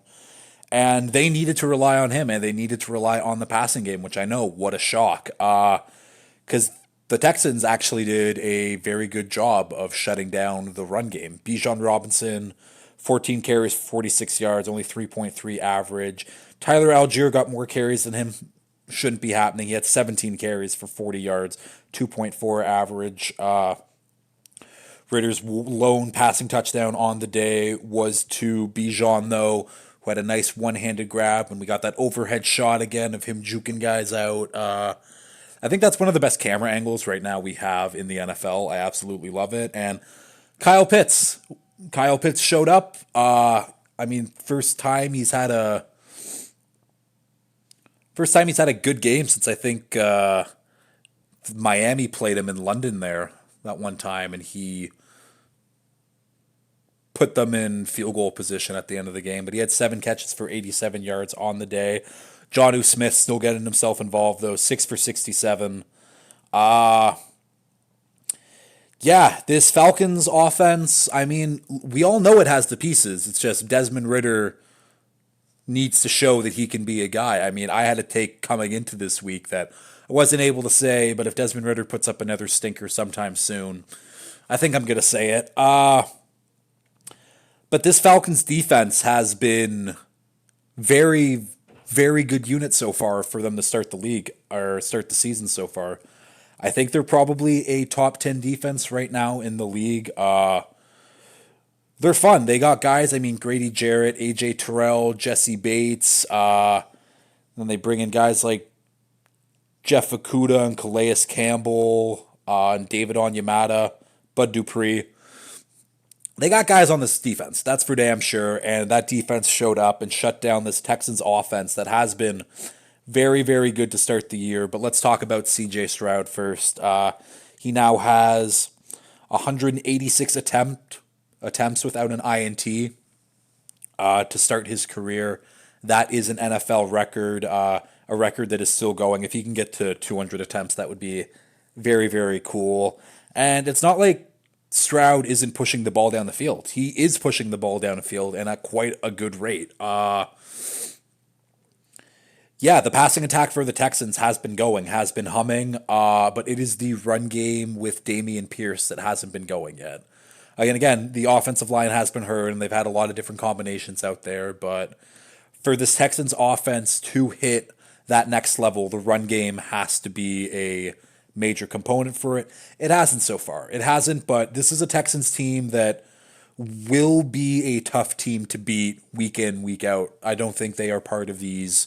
Speaker 1: And they needed to rely on him, and they needed to rely on the passing game, which I know, what a shock. Because the Texans actually did a very good job of shutting down the run game. Bijan Robinson, 14 carries, 46 yards, only 3.3 average. Tyler Algier got more carries than him. Shouldn't be happening. He had 17 carries for 40 yards, 2.4 average. Ritter's lone passing touchdown on the day was to Bijan, though, who had a nice one-handed grab, and we got that overhead shot again of him juking guys out. I think that's one of the best camera angles right now we have in the NFL. I absolutely love it. And Kyle Pitts showed up. First time he's had a First time he's had a good game since I think Miami played him in London there that one time, and he put them in field goal position at the end of the game. But he had 7 catches for 87 yards on the day. Jonnu Smith still getting himself involved though, 6 for 67. Yeah, this Falcons offense, I mean, we all know it has the pieces. It's just Desmond Ridder needs to show that he can be a guy. I mean, I had a take coming into this week that I wasn't able to say, but if Desmond Ridder puts up another stinker sometime soon, I think I'm going to say it. But this Falcons defense has been very, very good unit so far for them to start the league or start the season so far. I think they're probably a top 10 defense right now in the league. They're fun. They got guys, I mean, Grady Jarrett, AJ Terrell, Jesse Bates. Then they bring in guys like Jeff Okuda and Calais Campbell, and David Onyemata, Bud Dupree. They got guys on this defense, that's for damn sure, and that defense showed up and shut down this Texans offense that has been very, very good to start the year. But let's talk about CJ Stroud first. He now has 186 attempts without an INT to start his career. That is an NFL record, a record that is still going. If he can get to 200 attempts, that would be very, very cool. And it's not like Stroud isn't pushing the ball down the field. He is pushing the ball down the field and at quite a good rate. Yeah, the passing attack for the Texans has been going, has been humming, but it is the run game with Dameon Pierce that hasn't been going yet. Again, the offensive line has been hurt, and they've had a lot of different combinations out there, but for this Texans offense to hit that next level, the run game has to be a major component for it. It hasn't so far. It hasn't, but this is a Texans team that will be a tough team to beat week in, week out. I don't think they are part of these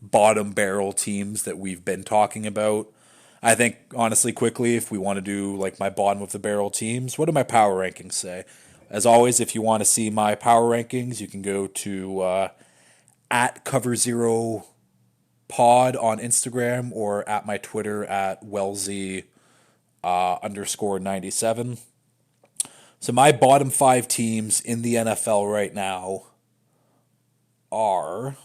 Speaker 1: bottom barrel teams that we've been talking about. I think, honestly, quickly, if we want to do like my bottom of the barrel teams, what do my power rankings say? As always, if you want to see my power rankings, you can go to at Cover Zero Pod on Instagram or at my Twitter at Wellesley _97. So my bottom 5 teams in the NFL right now are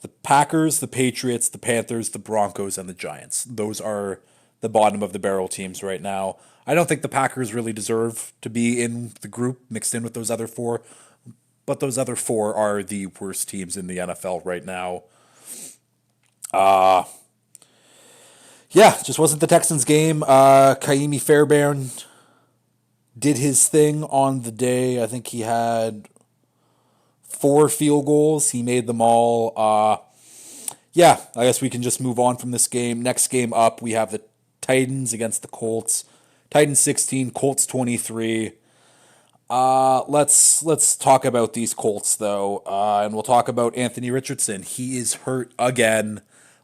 Speaker 1: the Packers, the Patriots, the Panthers, the Broncos, and the Giants. Those are the bottom of the barrel teams right now. I don't think the Packers really deserve to be in the group mixed in with those other 4, but those other 4 are the worst teams in the NFL right now. Yeah, just wasn't the Texans game. Kaimi Fairbairn did his thing on the day. I think he had 4 field goals. He made them all. Yeah, I guess we can just move on from this game. Next game up, we have the Titans against the Colts. Titans 16, Colts 23. Let's talk about these Colts though, and we'll talk about Anthony Richardson. He is hurt again,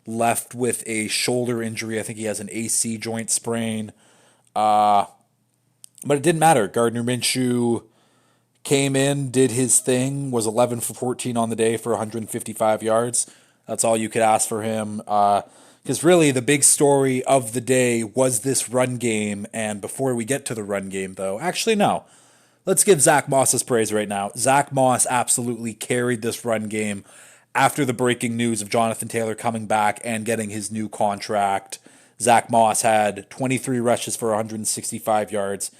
Speaker 1: left with a shoulder injury. I think he has an AC joint sprain. But it didn't matter. Gardner Minshew came in, did his thing, was 11 for 14 on the day for 155 yards. That's all you could ask for him. Because really the big story of the day was this run game. And before we get to the run game, though, actually, no. Let's give Zach Moss his praise right now. Zach Moss absolutely carried this run game after the breaking news of Jonathan Taylor coming back and getting his new contract. Zach Moss had 23 rushes for 165 yards,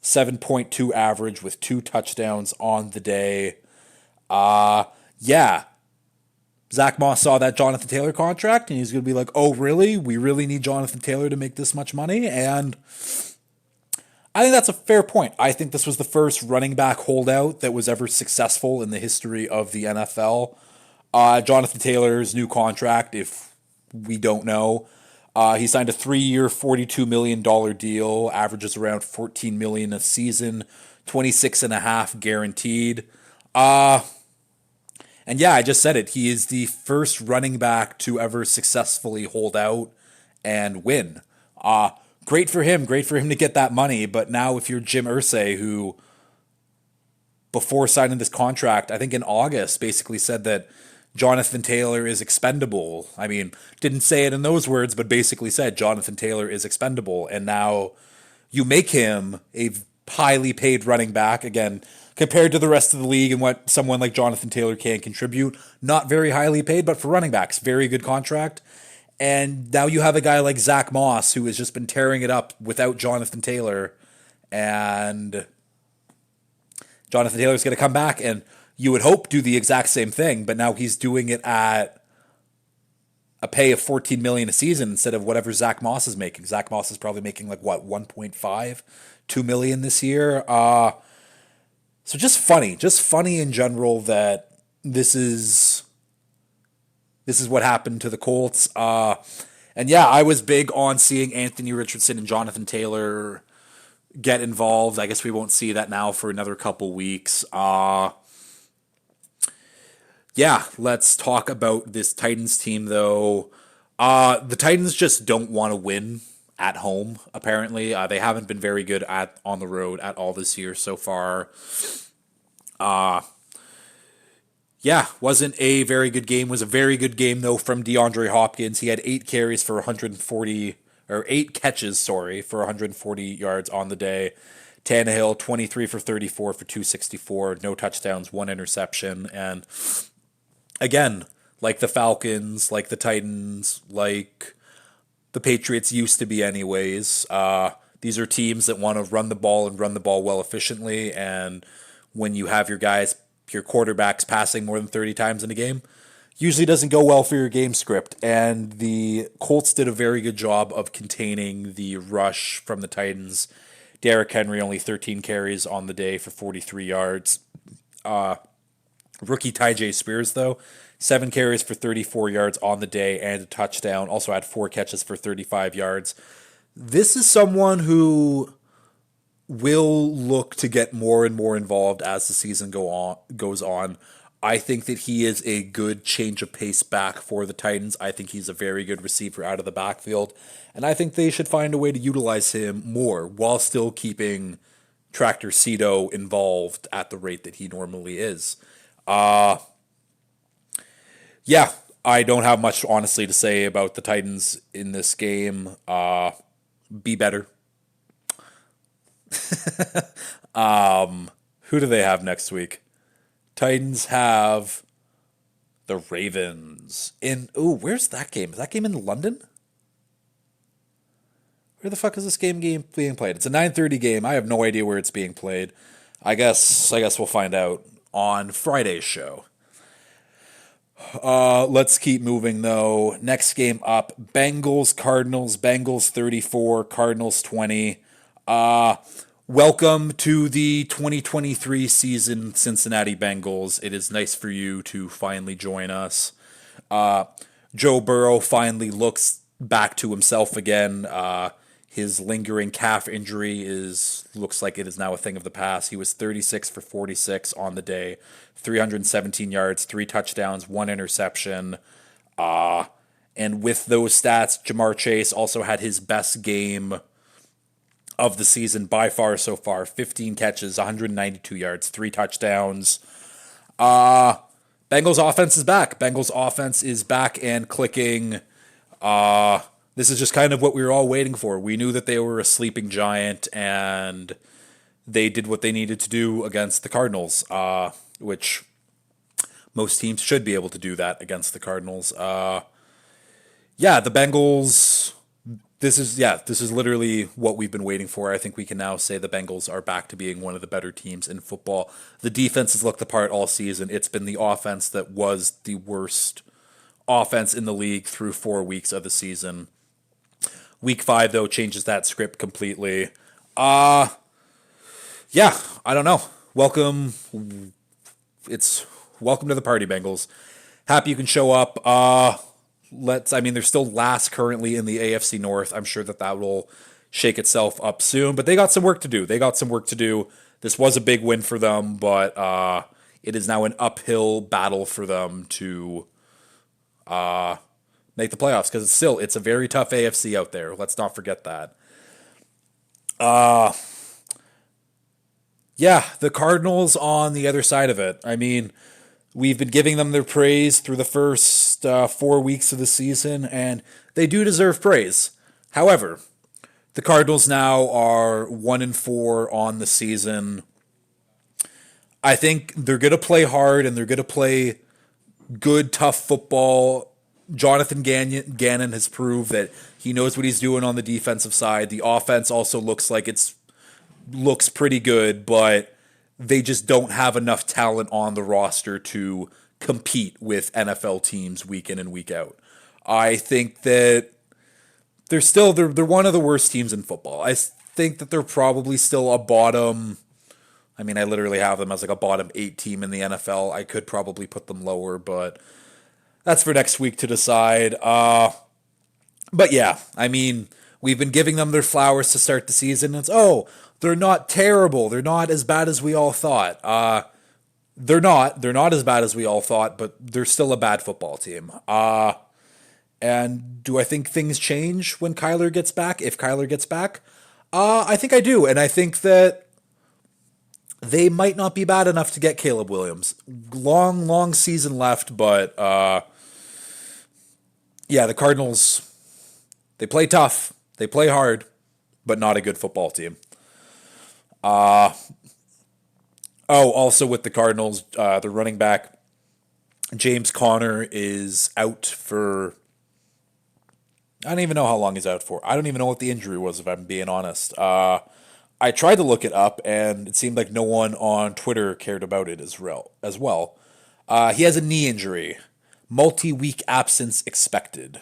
Speaker 1: 7.2 average with 2 touchdowns on the day. Yeah. Zach Moss saw that Jonathan Taylor contract and he's going to be like, oh, really? We really need Jonathan Taylor to make this much money? And I think that's a fair point. I think this was the first running back holdout that was ever successful in the history of the NFL. Jonathan Taylor's new contract, if we don't know, he signed a 3-year, $42 million deal, averages around $14 million a season, 26.5 guaranteed. And yeah, I just said it. He is the first running back to ever successfully hold out and win. Great for him. Great for him to get that money. But now if you're Jim Irsay, who before signing this contract, I think in August, basically said that Jonathan Taylor is expendable. I mean, didn't say it in those words, but basically said Jonathan Taylor is expendable. And now you make him a highly paid running back. Again, compared to the rest of the league and what someone like Jonathan Taylor can contribute, not very highly paid, but for running backs, very good contract. And now you have a guy like Zach Moss who has just been tearing it up without Jonathan Taylor. And Jonathan Taylor's going to come back and you would hope do the exact same thing, but now he's doing it at a pay of $14 million a season instead of whatever Zach Moss is making. Zach Moss is probably making like what, 1.5, 2 million this year. So just funny in general that this is what happened to the Colts. And yeah, I was big on seeing Anthony Richardson and Jonathan Taylor get involved. I guess we won't see that now for another couple weeks. Yeah, let's talk about this Titans team, though. The Titans just don't want to win at home, apparently. They haven't been very good on the road at all this year so far. Yeah, wasn't a very good game. Was a very good game, though, from DeAndre Hopkins. He had 8 carries for 140, or 8 catches, sorry, for 140 yards on the day. Tannehill, 23 for 34 for 264, no touchdowns, 1 interception, and again, like the Falcons, like the Titans, like the Patriots used to be anyways, these are teams that want to run the ball and run the ball well efficiently, and when you have your quarterbacks passing more than 30 times in a game, usually doesn't go well for your game script, and the Colts did a very good job of containing the rush from the Titans. Derrick Henry only 13 carries on the day for 43 yards. Rookie Tyjae Spears, though, 7 carries for 34 yards on the day and a touchdown. Also had 4 catches for 35 yards. This is someone who will look to get more and more involved as the season goes on. I think that he is a good change of pace back for the Titans. I think he's a very good receiver out of the backfield. And I think they should find a way to utilize him more while still keeping Tractor Cito involved at the rate that he normally is. Yeah, I don't have much, honestly, to say about the Titans in this game. Be better. Who do they have next week? Titans have the Ravens where's that game? Is that game in London? Where the fuck is this game being played? It's a 9:30 game. I have no idea where it's being played. I guess we'll find out on Friday's show. Let's keep moving, though. Next game up, Bengals, Cardinals. Bengals 34, Cardinals 20. Welcome to the 2023 season, Cincinnati Bengals. It is nice for you to finally join us. Joe Burrow finally looks back to himself again. His lingering calf injury looks like it is now a thing of the past. He was 36 for 46 on the day, 317 yards, 3 touchdowns, 1 interception. And with those stats, Jamar Chase also had his best game of the season by far so far. 15 catches, 192 yards, 3 touchdowns. Bengals offense is back. Bengals offense is back and clicking. This is just kind of what we were all waiting for. We knew that they were a sleeping giant, and they did what they needed to do against the Cardinals, which most teams should be able to do that against the Cardinals. The Bengals. This is literally what we've been waiting for. I think we can now say the Bengals are back to being one of the better teams in football. The defense has looked the part all season. It's been the offense that was the worst offense in the league through 4 weeks of the season. Week 5, though, changes that script completely. I don't know. Welcome to the party, Bengals. Happy you can show up. They're still last currently in the AFC North. I'm sure that will shake itself up soon, but they got some work to do. This was a big win for them, but it is now an uphill battle for them to make the playoffs, because it's a very tough AFC out there. Let's not forget that. The Cardinals on the other side of it. I mean, We've been giving them their praise through the first 4 weeks of the season, and they do deserve praise. However, the Cardinals now are 1-4 on the season. I think they're going to play hard and they're going to play good, tough football. Jonathan Gannon has proved that he knows what he's doing on the defensive side. The offense also looks pretty good, but they just don't have enough talent on the roster to compete with NFL teams week in and week out. I think that they're one of the worst teams in football. I think that they're probably still a bottom. I mean, I literally have them as like a bottom 8 team in the NFL. I could probably put them lower, but that's for next week to decide. But yeah, I mean, we've been giving them their flowers to start the season. They're not terrible. They're not as bad as we all thought. They're not. They're not as bad as we all thought, but they're still a bad football team. And do I think things change when Kyler gets back? If Kyler gets back, I think I do, and I think that they might not be bad enough to get Caleb Williams. Long season left, but yeah, the Cardinals, they play tough, they play hard, but not a good football team. Also with the Cardinals, the running back James Conner is out for. I don't even know how long he's out for. I don't even know what the injury was, if I'm being honest. I tried to look it up, and it seemed like no one on Twitter cared about it as well. He has a knee injury, multi-week absence expected,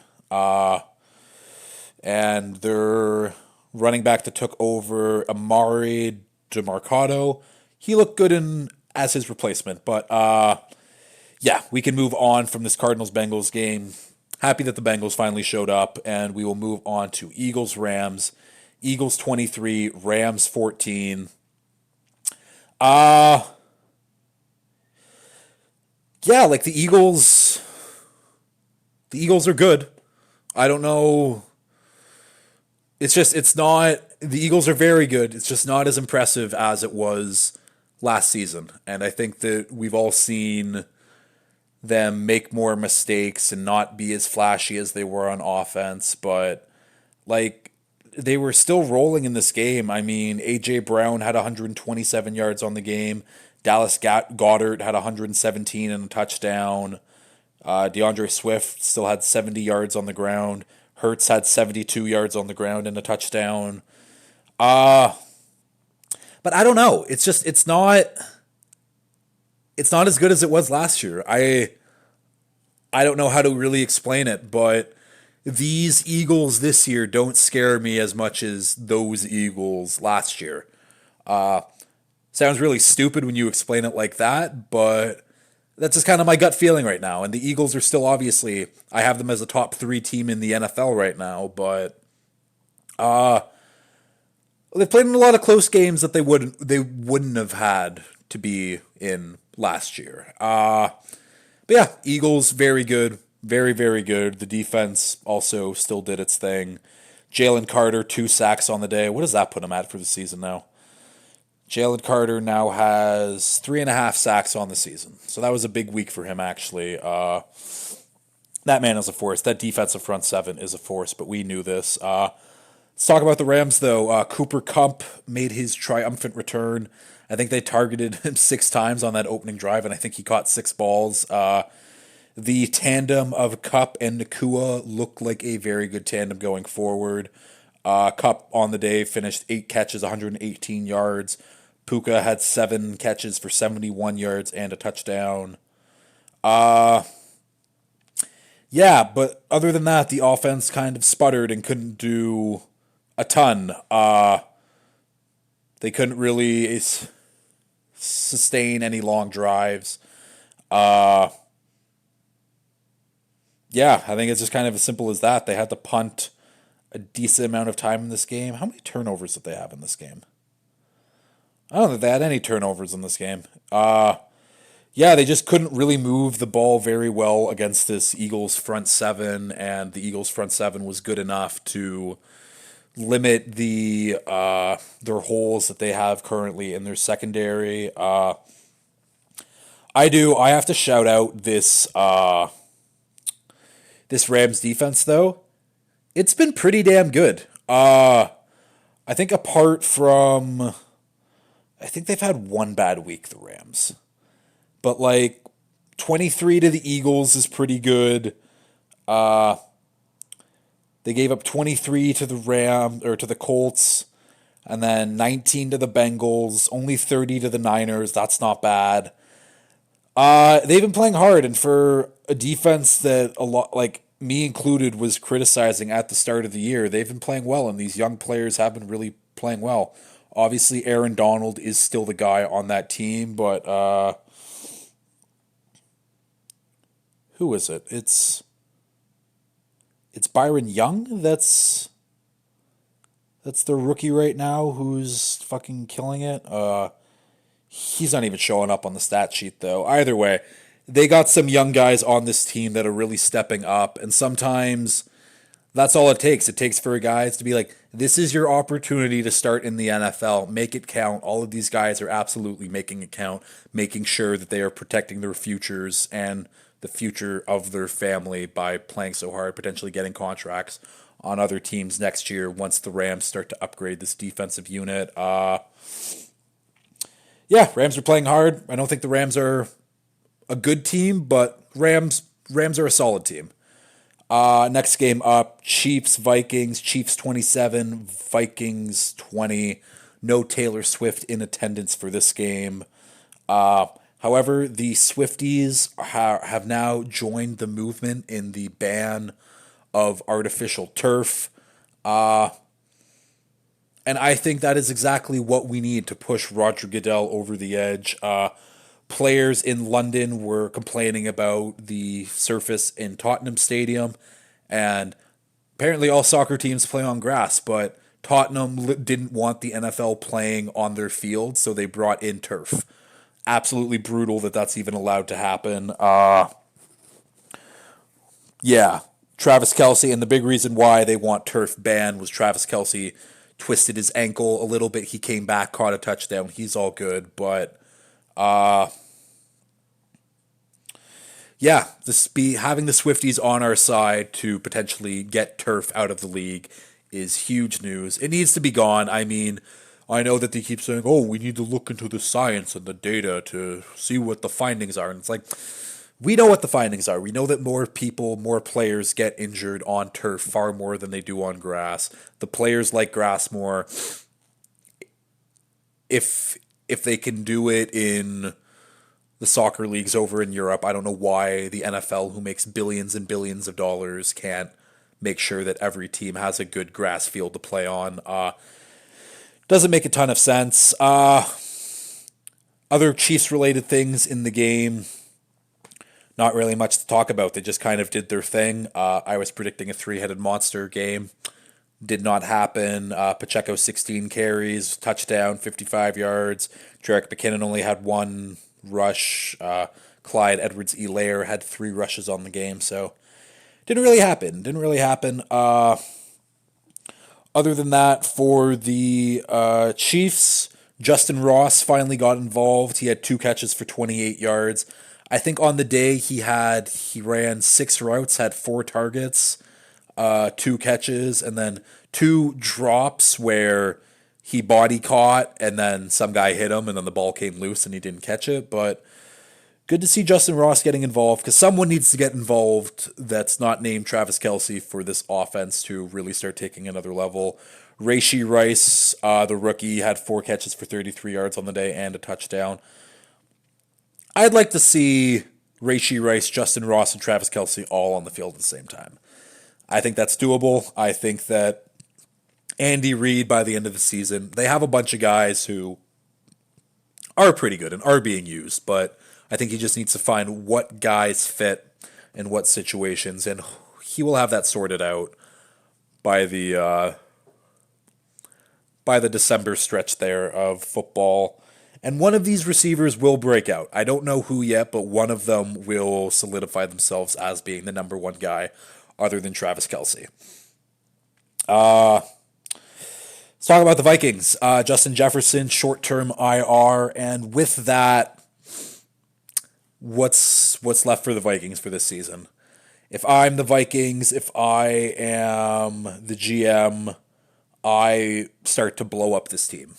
Speaker 1: and their running back that took over, Amari DeMarcado, he looked good as his replacement. But yeah, we can move on from this Cardinals-Bengals game. Happy that the Bengals finally showed up, and we will move on to Eagles-Rams. Eagles 23, Rams 14. Yeah, like the Eagles are good. I don't know. It's not, the Eagles are very good. It's just not as impressive as it was last season. And I think that we've all seen them make more mistakes and not be as flashy as they were on offense, but like they were still rolling in this game. I mean, AJ Brown had 127 yards on the game. Dallas Goddard had 117 and a touchdown. DeAndre Swift still had 70 yards on the ground. Hurts had 72 yards on the ground and a touchdown. But I don't know. It's not as good as it was last year. I don't know how to really explain it, but these Eagles this year don't scare me as much as those Eagles last year. Sounds really stupid when you explain it like that, but that's just kind of my gut feeling right now. And the Eagles are still, obviously, I have them as a top 3 team in the NFL right now, but they've played in a lot of close games that they wouldn't have had to be in last year. But yeah, Eagles very good, very very good. The defense also still did its thing. Jalen Carter 2 sacks on the day. What does that put him at for the season now? Jalen Carter now has 3.5 sacks on the season. So that was a big week for him, actually. That man is a force. That defensive front seven is a force, but we knew this. Let's talk about the Rams, though. Cooper Kupp made his triumphant return. I think they targeted him 6 times on that opening drive, and I think he caught 6 balls. The tandem of Kupp and Nacua looked like a very good tandem going forward. Kupp on the day finished 8 catches, 118 yards. Puka had 7 catches for 71 yards and a touchdown. Yeah, but other than that, the offense kind of sputtered and couldn't do a ton. They couldn't really sustain any long drives. Yeah, I think it's just kind of as simple as that. They had to punt a decent amount of time in this game. How many turnovers did they have in this game? I don't think they had any turnovers in this game. Yeah, they just couldn't really move the ball very well against this Eagles front seven, and the Eagles front seven was good enough to limit their holes that they have currently in their secondary. I do. I have to shout out this Rams defense though. It's been pretty damn good. I think apart from I think they've had one bad week, the Rams. But like 23 to the Eagles is pretty good. They gave up 23 to the to the Colts, and then 19 to the Bengals, only 30 to the Niners. That's not bad. They've been playing hard, and for a defense that a lot, like me included, was criticizing at the start of the year, they've been playing well, and these young players have been really playing well. Obviously, Aaron Donald is still the guy on that team, but who is it? It's Byron Young. That's the rookie right now who's fucking killing it. He's not even showing up on the stat sheet though. Either way, they got some young guys on this team that are really stepping up, and sometimes that's all it takes. It takes for guys to be like, this is your opportunity to start in the NFL. Make it count. All of these guys are absolutely making it count, making sure that they are protecting their futures and the future of their family by playing so hard, potentially getting contracts on other teams next year once the Rams start to upgrade this defensive unit. Yeah, Rams are playing hard. I don't think the Rams are a good team, but Rams are a solid team. Next game up, Chiefs, Vikings, Chiefs 27, Vikings 20. No Taylor Swift in attendance for this game. However, the Swifties have now joined the movement in the ban of artificial turf. And I think that is exactly what we need to push Roger Goodell over the edge. Players in London were complaining about the surface in Tottenham Stadium, and apparently all soccer teams play on grass, but Tottenham didn't want the NFL playing on their field, so they brought in turf. Absolutely brutal that that's even allowed to happen. Yeah, Travis Kelce, and the big reason why they want turf banned was Travis Kelce twisted his ankle a little bit. He came back, caught a touchdown. He's all good, but yeah, having the Swifties on our side to potentially get turf out of the league is huge news. It needs to be gone. I mean, I know that they keep saying, "Oh, we need to look into the science and the data to see what the findings are," and it's like, we know what the findings are. We know that more people, more players get injured on turf far more than they do on grass. The players like grass more. If they can do it in the soccer leagues over in Europe, I don't know why the NFL, who makes billions and billions of dollars, can't make sure that every team has a good grass field to play on. Doesn't make a ton of sense. Other Chiefs related things in the game, not really much to talk about. They just kind of did their thing. I was predicting a three-headed monster game. Did not happen. Pacheco 16 carries, touchdown, 55 yards. Jerick McKinnon only had one rush. Clyde Edwards-Helaire had 3 rushes on the game. So didn't really happen. Other than that, for the Chiefs, Justin Ross finally got involved. He had 2 catches for 28 yards. I think on the day he ran 6 routes, had 4 targets, 2 catches, and then 2 drops where he body caught and then some guy hit him and then the ball came loose and he didn't catch it. But good to see Justin Ross getting involved, because someone needs to get involved that's not named Travis Kelce for this offense to really start taking another level. Rashee Rice, the rookie, had 4 catches for 33 yards on the day and a touchdown. I'd like to see Rashee Rice, Justin Ross, and Travis Kelce all on the field at the same time. I think that's doable. I think that Andy Reid, by the end of the season, they have a bunch of guys who are pretty good and are being used, but I think he just needs to find what guys fit in what situations, and he will have that sorted out by the December stretch there of football. And one of these receivers will break out. I don't know who yet, but one of them will solidify themselves as being the number 1 guy other than Travis Kelce. Let's talk about the Vikings. Justin Jefferson, short-term IR, and with that, what's left for the Vikings for this season. If I'm the Vikings, if I am the GM, I start to blow up this team.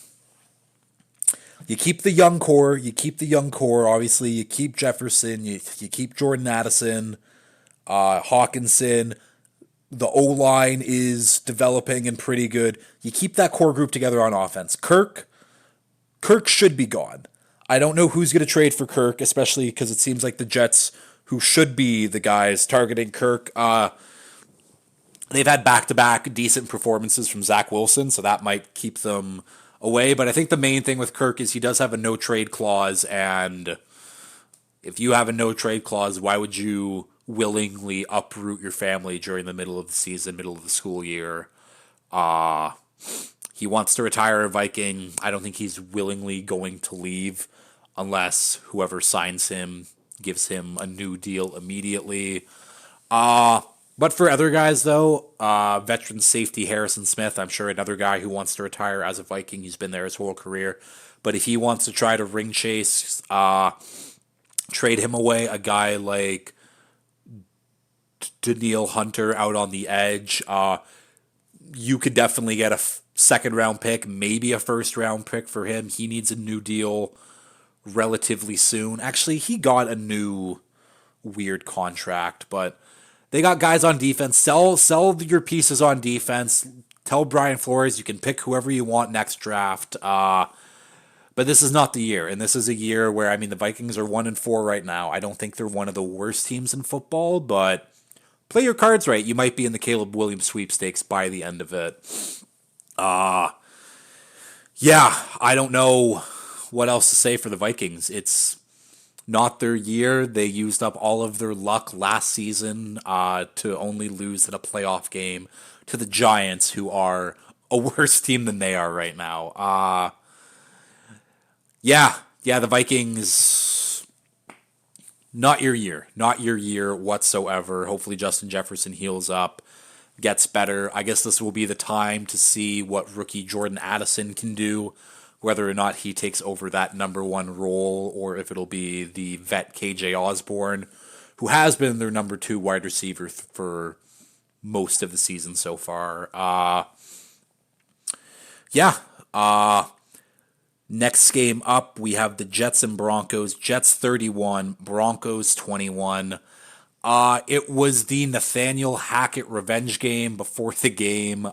Speaker 1: You keep the young core. You keep the young core. Obviously, you keep Jefferson. You keep Jordan Addison, Hawkinson. The O-line is developing and pretty good. You keep that core group together on offense. Kirk should be gone. I don't know who's going to trade for Kirk, especially because it seems like the Jets, who should be the guys targeting Kirk, they've had back-to-back decent performances from Zach Wilson, so that might keep them away. But I think the main thing with Kirk is he does have a no-trade clause, and if you have a no-trade clause, why would you willingly uproot your family during the middle of the season, middle of the school year? He wants to retire a Viking. I don't think he's willingly going to leave unless whoever signs him gives him a new deal immediately. But for other guys, though, veteran safety Harrison Smith, I'm sure another guy who wants to retire as a Viking. He's been there his whole career. But if he wants to try to ring chase, trade him away, a guy like Danielle Hunter out on the edge, you could definitely get a second round pick, maybe a first round pick for him. He needs a new deal relatively soon. Actually, he got a new weird contract, but they got guys on defense. Sell your pieces on defense. Tell Brian Flores you can pick whoever you want next draft. But this is not the year, and this is a year where, I mean, the Vikings are 1-4 right now. I don't think they're one of the worst teams in football, but play your cards right. You might be in the Caleb Williams sweepstakes by the end of it. Yeah, I don't know what else to say for the Vikings. It's not their year. They used up all of their luck last season to only lose in a playoff game to the Giants, who are a worse team than they are right now. Yeah, the Vikings, not your year whatsoever. Hopefully Justin Jefferson heals up, gets better. I guess this will be the time to see what rookie Jordan Addison can do, whether or not he takes over that number one role, or if it'll be the vet KJ Osborne, who has been their number two wide receiver for most of the season so far. Next game up, we have the Jets and Broncos. Jets 31, Broncos 21. It was the Nathaniel Hackett revenge game before the game.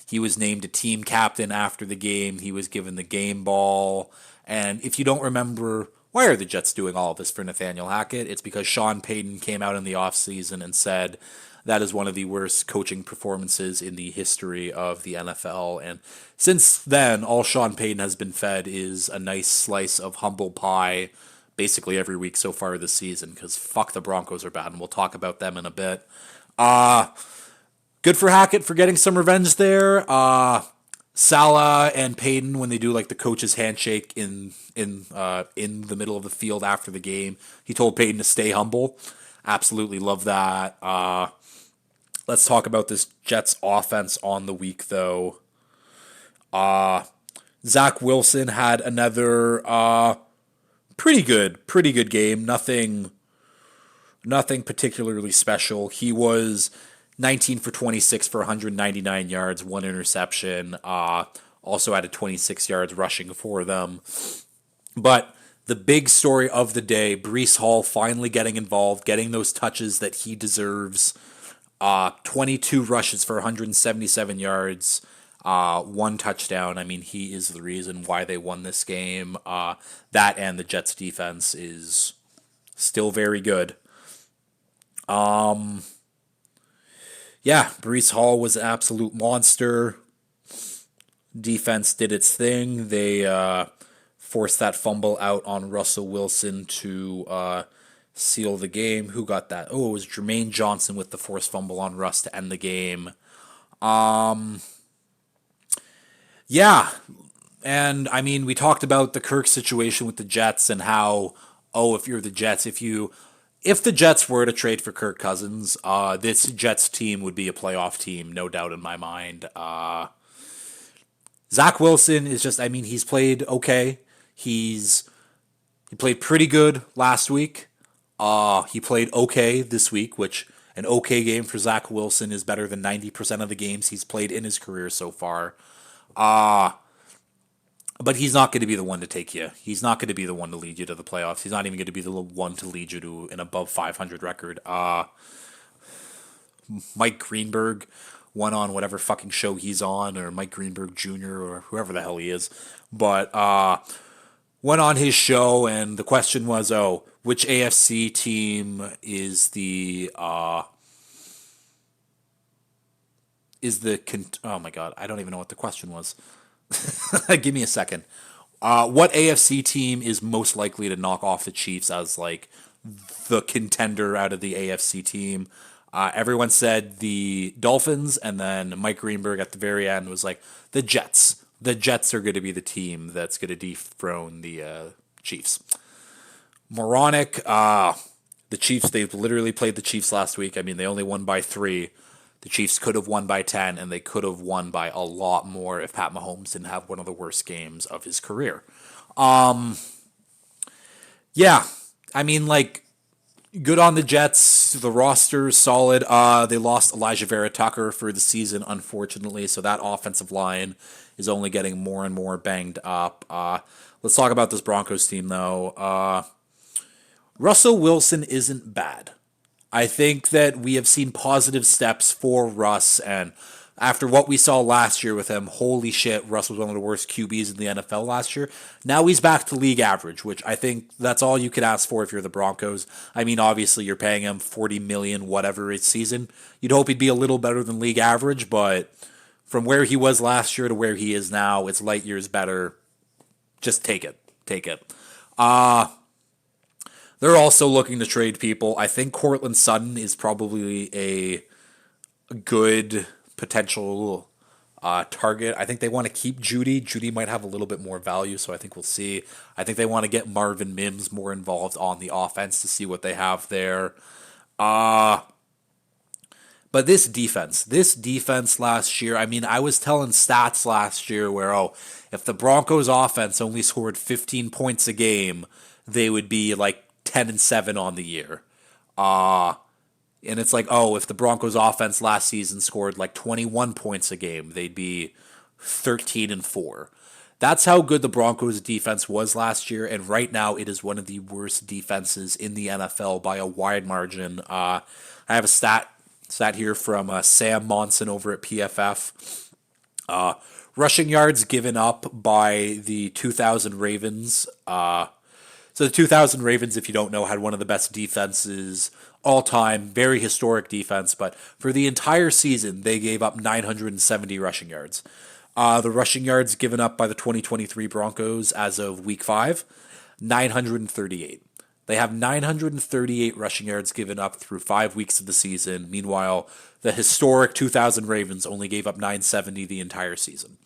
Speaker 1: He was named a team captain after the game. He was given the game ball. And if you don't remember, why are the Jets doing all of this for Nathaniel Hackett? It's because Sean Payton came out in the offseason and said that is one of the worst coaching performances in the history of the NFL. And since then, all Sean Payton has been fed is a nice slice of humble pie basically every week so far this season, because fuck, the Broncos are bad, and we'll talk about them in a bit. Good for Hackett for getting some revenge there. Salah and Payton, when they do like the coach's handshake in the middle of the field after the game, he told Payton to stay humble. Absolutely love that. Let's talk about this Jets offense on the week, though. Zach Wilson had another pretty good game. Nothing particularly special. He was 19 for 26 for 199 yards, one interception. Also added 26 yards rushing for them. But the big story of the day, Breece Hall finally getting involved, getting those touches that he deserves. 22 rushes for 177 yards, one touchdown. I mean, he is the reason why they won this game. That and the Jets defense is still very good. Breece Hall was an absolute monster. Defense did its thing. They forced that fumble out on Russell Wilson to seal the game. Who got that? Oh, it was Jermaine Johnson with the forced fumble on Russ to end the game. Yeah, and I mean, we talked about the Kirk situation with the Jets and how, if you're the Jets, if the Jets were to trade for Kirk Cousins, this Jets team would be a playoff team, no doubt in my mind. Zach Wilson is just, I mean, he's played okay. He's He played pretty good last week. He played okay this week, which an okay game for Zach Wilson is better than 90% of the games he's played in his career so far. But he's not going to be the one to take you. He's not going to be the one to lead you to the playoffs. He's not even going to be the one to lead you to an above 500 record. Mike Greenberg went on whatever fucking show he's on, or Mike Greenberg Jr., or whoever the hell he is. But went on his show, and the question was, which AFC team is oh my god, I don't even know what the question was. Give me a second. What AFC team is most likely to knock off the Chiefs as like the contender out of the AFC team? Everyone said the Dolphins, and then Mike Greenberg at the very end was like the Jets. The Jets are going to be the team that's going to dethrone the Chiefs. Moronic. The Chiefs, they've literally played the Chiefs last week. I mean, they only won by 3. The Chiefs could have won by 10, and they could have won by a lot more if Pat Mahomes didn't have one of the worst games of his career. Yeah, I mean, like, good on the Jets. The roster's solid. They lost Elijah Vera Tucker for the season, unfortunately, so that offensive line is only getting more and more banged up. Let's talk about this Broncos team, though. Russell Wilson isn't bad. I think that we have seen positive steps for Russ, and after what we saw last year with him, holy shit, Russ was one of the worst QBs in the NFL last year. Now he's back to league average, which I think that's all you could ask for if you're the Broncos. I mean, obviously you're paying him $40 million whatever each season. You'd hope he'd be a little better than league average, but from where he was last year to where he is now, it's light years better. Just take it. Take it. They're also looking to trade people. I think Courtland Sutton is probably a good potential target. I think they want to keep Judy. Judy might have a little bit more value, so I think we'll see. I think they want to get Marvin Mims more involved on the offense to see what they have there. But this defense last year, I mean, I was telling stats last year where, if the Broncos offense only scored 15 points a game, they would be like 10-7 on the year. And it's like, if the Broncos offense last season scored like 21 points a game, they'd be 13-4. That's how good the Broncos defense was last year, and right now it is one of the worst defenses in the NFL by a wide margin. I have a stat here from Sam Monson over at PFF. Rushing yards given up by the 2000 Ravens. So the 2000 Ravens, if you don't know, had one of the best defenses all time, very historic defense, but for the entire season, they gave up 970 rushing yards. The rushing yards given up by the 2023 Broncos as of week 5, 938. They have 938 rushing yards given up through 5 weeks of the season. Meanwhile, the historic 2000 Ravens only gave up 970 the entire season.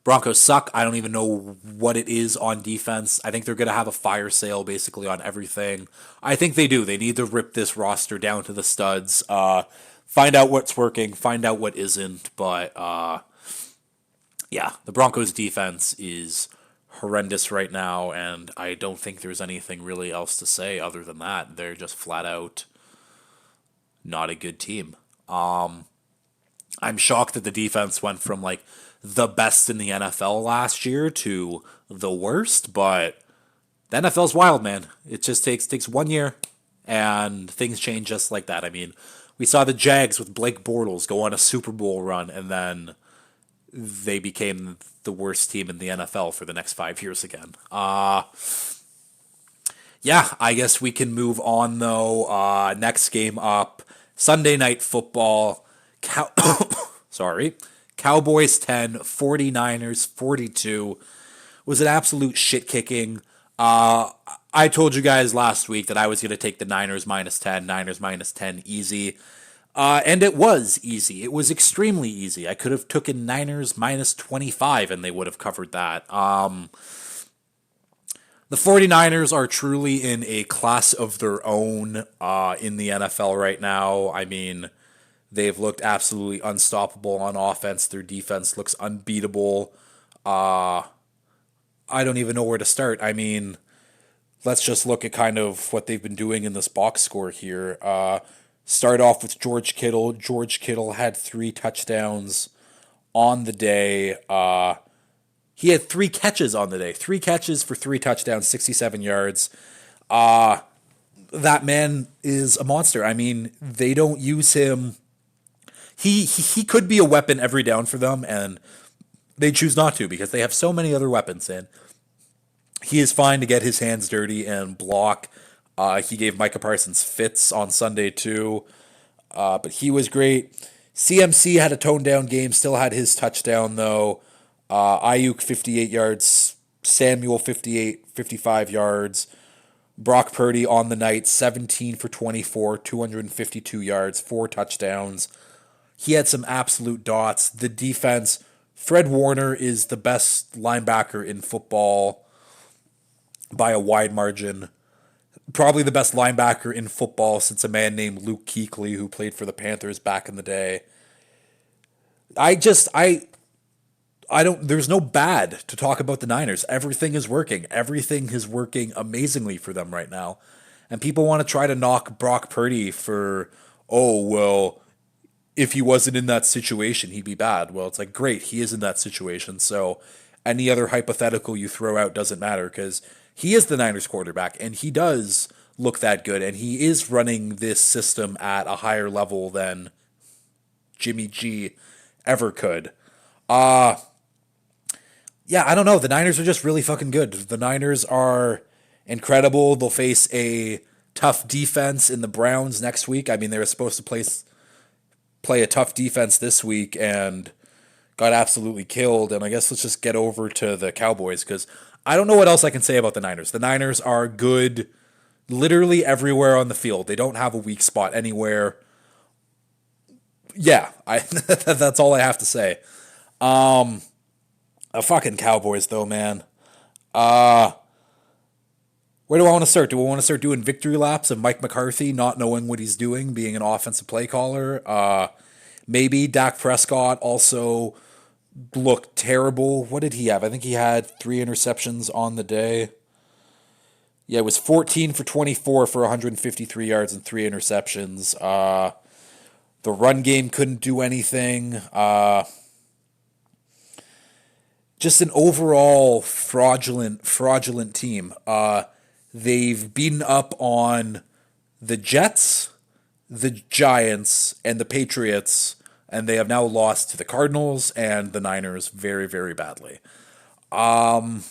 Speaker 1: Broncos suck. I don't even know what it is on defense. I think they're going to have a fire sale basically on everything. I think they do. They need to rip this roster down to the studs. Find out what's working, find out what isn't. But yeah, the Broncos defense is horrendous right now, and I don't think there's anything really else to say other than that. They're just flat out not a good team. I'm shocked that the defense went from like the best in the NFL last year to the worst, but the NFL's wild, man. It just takes 1 year, and things change just like that. I mean, we saw the Jags with Blake Bortles go on a Super Bowl run, and then they became the worst team in the NFL for the next 5 years again. Yeah, I guess we can move on, though. Next game up, Sunday Night Football. Sorry. Cowboys 10, 49ers 42. Was an absolute shit kicking. I told you guys last week that I was going to take the Niners -10, Niners -10 easy. And it was easy. It was extremely easy. I could have taken Niners -25 and they would have covered that. The 49ers are truly in a class of their own in the NFL right now. I mean, they've looked absolutely unstoppable on offense. Their defense looks unbeatable. I don't even know where to start. I mean, let's just look at kind of what they've been doing in this box score here. Start off with George Kittle. George Kittle had 3 touchdowns on the day. He had 3 catches on the day. 3 catches for 3 touchdowns, 67 yards. That man is a monster. I mean, they don't use him. He could be a weapon every down for them, and they choose not to because they have so many other weapons. And he is fine to get his hands dirty and block. He gave Micah Parsons fits on Sunday too, but he was great. CMC had a toned down game, still had his touchdown though. Ayuk 58 yards, Samuel 55 yards. Brock Purdy on the night 17 for 24, 252 yards, 4 touchdowns. He had some absolute dots. The defense, Fred Warner is the best linebacker in football by a wide margin. Probably the best linebacker in football since a man named Luke Kuechly, who played for the Panthers back in the day. I don't, there's no bad to talk about the Niners. Everything is working. Everything is working amazingly for them right now. And people want to try to knock Brock Purdy for, oh, well, if he wasn't in that situation, he'd be bad. Well, it's like, great, he is in that situation. So any other hypothetical you throw out doesn't matter because he is the Niners quarterback and he does look that good. And he is running this system at a higher level than Jimmy G ever could. Yeah, I don't know. The Niners are just really fucking good. The Niners are incredible. They'll face a tough defense in the Browns next week. I mean, they were supposed to play a tough defense this week and got absolutely killed. And I guess let's just get over to the Cowboys because I don't know what else I can say about the Niners. The Niners are good literally everywhere on the field. They don't have a weak spot anywhere. Yeah, that's all I have to say. The fucking Cowboys, though, man. Where do I want to start? Do I want to start doing victory laps of Mike McCarthy not knowing what he's doing, being an offensive play caller? Maybe Dak Prescott also looked terrible. What did he have? I think he had 3 interceptions on the day. Yeah, it was 14 for 24 for 153 yards and 3 interceptions. The run game couldn't do anything. Just an overall fraudulent team. They've beaten up on the Jets, the Giants, and the Patriots, and they have now lost to the Cardinals and the Niners very, very badly. I've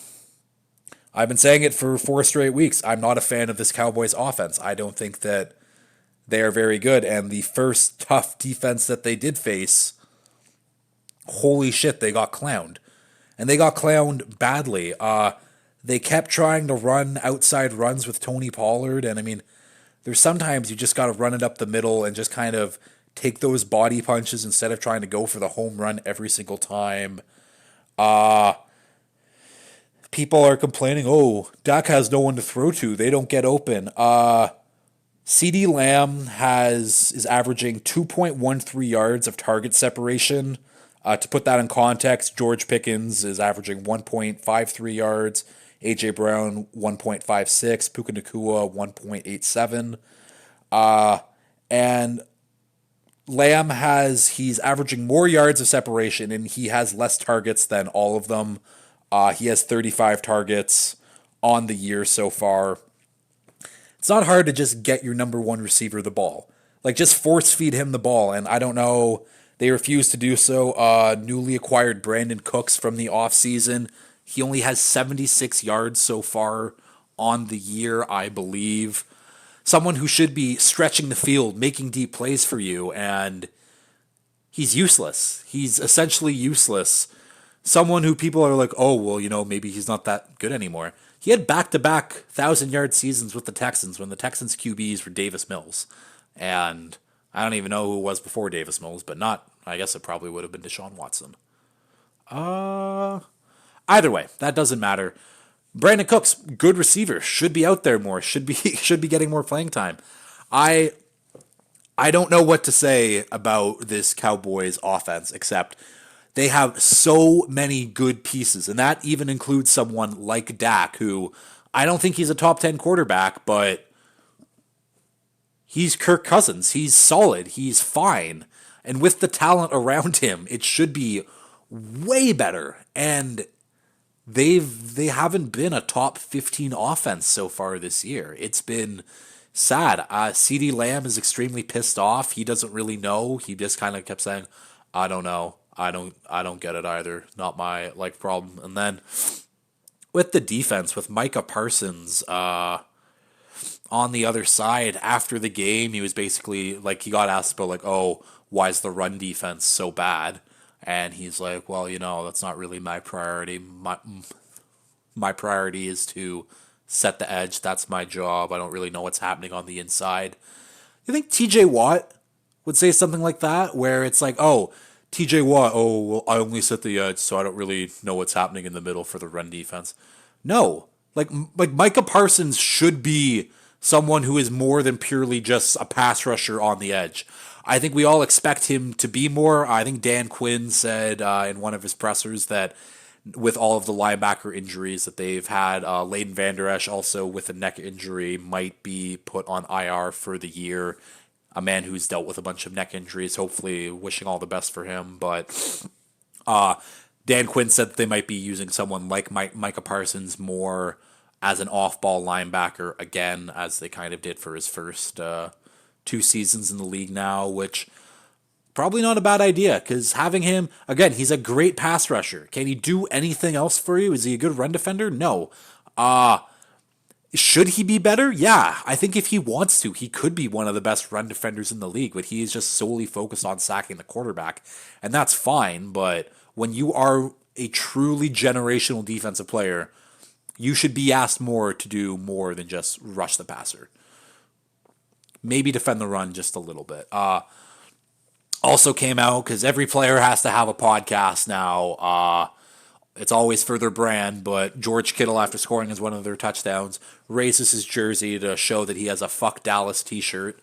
Speaker 1: been saying it for 4 straight weeks. I'm not a fan of this Cowboys offense. I don't think that they are very good. And the first tough defense that they did face, holy shit, they got clowned. And they got clowned badly. They kept trying to run outside runs with Tony Pollard. And I mean, there's sometimes you just got to run it up the middle and just kind of take those body punches instead of trying to go for the home run every single time. People are complaining, oh, Dak has no one to throw to. They don't get open. CeeDee Lamb is averaging 2.13 yards of target separation. To put that in context, George Pickens is averaging 1.53 yards. A.J. Brown, 1.56. Puka Nacua, 1.87. And Lamb he's averaging more yards of separation, and he has less targets than all of them. He has 35 targets on the year so far. It's not hard to just get your number one receiver the ball. Like, just force feed him the ball, and I don't know. They refuse to do so. Newly acquired Brandon Cooks from the offseason. He only has 76 yards so far on the year, I believe. Someone who should be stretching the field, making deep plays for you, and he's useless. He's essentially useless. Someone who people are like, oh, well, maybe he's not that good anymore. He had back-to-back 1,000-yard seasons with the Texans when the Texans' QBs were Davis Mills. And I don't even know who it was before Davis Mills, but I guess it probably would have been Deshaun Watson. Either way, that doesn't matter. Brandon Cooks, good receiver, should be out there more, should be getting more playing time. I don't know what to say about this Cowboys offense except they have so many good pieces, and that even includes someone like Dak, who I don't think he's a top 10 quarterback, but he's Kirk Cousins. He's solid. He's fine. And with the talent around him, it should be way better. And they haven't been a top 15 offense so far this year. It's been sad. CeeDee Lamb is extremely pissed off. He doesn't really know. He just kind of kept saying, "I don't know. I don't get it either. Not my problem." And then with the defense, with Micah Parsons, on the other side after the game, he was basically like, he got asked about, like, oh, why is the run defense so bad? And he's like, well, that's not really my priority. My priority is to set the edge. That's my job. I don't really know what's happening on the inside. You think TJ Watt would say something like that, where it's like, oh, TJ Watt, oh, well, I only set the edge, so I don't really know what's happening in the middle for the run defense. No, like Micah Parsons should be someone who is more than purely just a pass rusher on the edge. I think we all expect him to be more. I think Dan Quinn said in one of his pressers that with all of the linebacker injuries that they've had, Leighton Vander Esch also with a neck injury might be put on IR for the year. A man who's dealt with a bunch of neck injuries, hopefully wishing all the best for him. But Dan Quinn said that they might be using someone like Micah Parsons more as an off-ball linebacker again, as they kind of did for his first 2 seasons in the league now, which probably not a bad idea, because having him, again, he's a great pass rusher. Can he do anything else for you? Is he a good run defender? No. Should he be better? Yeah. I think if he wants to, he could be one of the best run defenders in the league, but he is just solely focused on sacking the quarterback. And that's fine, but when you are a truly generational defensive player, you should be asked more to do more than just rush the passer. Maybe defend the run just a little bit. Also came out, because every player has to have a podcast now. It's always for their brand, but George Kittle, after scoring as one of their touchdowns, raises his jersey to show that he has a "Fuck Dallas" T-shirt.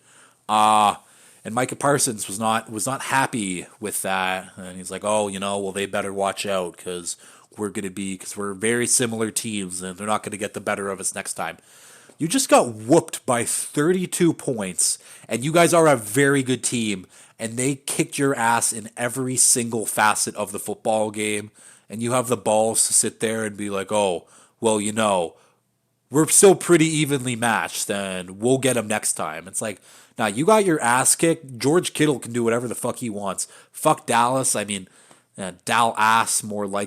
Speaker 1: And Micah Parsons was not happy with that, and he's like, "Oh, well, they better watch out, because we're very similar teams, and they're not going to get the better of us next time." You just got whooped by 32 points, and you guys are a very good team, and they kicked your ass in every single facet of the football game, and you have the balls to sit there and be like, oh, well, we're still pretty evenly matched, and we'll get them next time. It's like, now you got your ass kicked. George Kittle can do whatever the fuck he wants. Fuck Dallas. I mean, Dal ass more than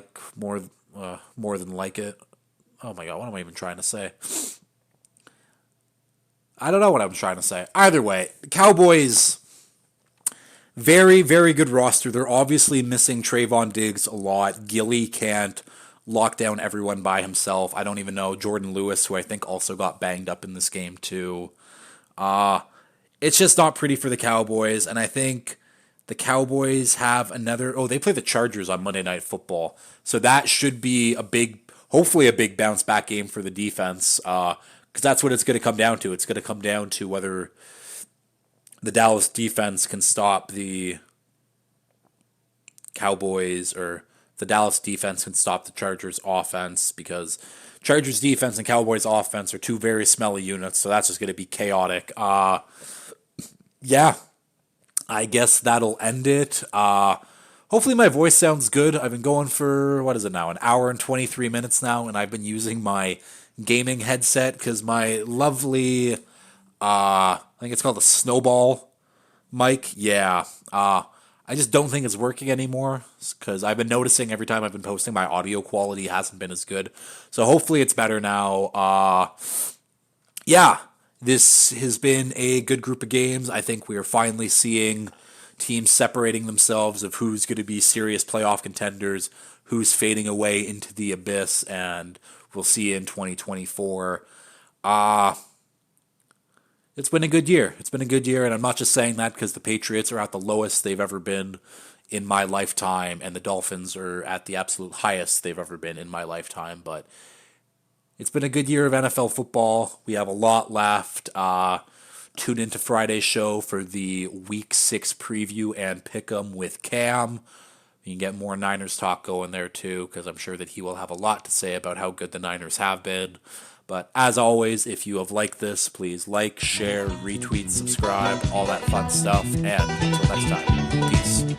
Speaker 1: like it. Oh my god, what am I even trying to say? I don't know what I'm trying to say. Either way, the Cowboys, very, very good roster. They're obviously missing Trayvon Diggs a lot. Gilly can't lock down everyone by himself. I don't even know. Jordan Lewis, who I think also got banged up in this game too. It's just not pretty for the Cowboys, and I think the Cowboys have another... Oh, they play the Chargers on Monday Night Football, so that should be hopefully a big bounce-back game for the defense, because that's what it's going to come down to. It's going to come down to whether the Dallas defense can stop the Cowboys, or the Dallas defense can stop the Chargers offense, because Chargers defense and Cowboys offense are two very smelly units, so that's just going to be chaotic. Yeah, I guess that'll end it. Hopefully my voice sounds good. I've been going for, what is it now, an hour and 23 minutes now, and I've been using my gaming headset, because my lovely, I think it's called a Snowball mic. Yeah, I just don't think it's working anymore, because I've been noticing every time I've been posting, my audio quality hasn't been as good. So hopefully it's better now. Yeah, this has been a good group of games. I think we are finally seeing teams separating themselves of who's going to be serious playoff contenders, who's fading away into the abyss, and we'll see in 2024. It's been a good year. It's been a good year, and I'm not just saying that because the Patriots are at the lowest they've ever been in my lifetime, and the Dolphins are at the absolute highest they've ever been in my lifetime, but it's been a good year of NFL football. We have a lot left. Tune into Friday's show for the Week 6 preview and pick'em with Cam. You can get more Niners talk going there too, because I'm sure that he will have a lot to say about how good the Niners have been. But as always, if you have liked this, please like, share, retweet, subscribe, all that fun stuff. And until next time, peace.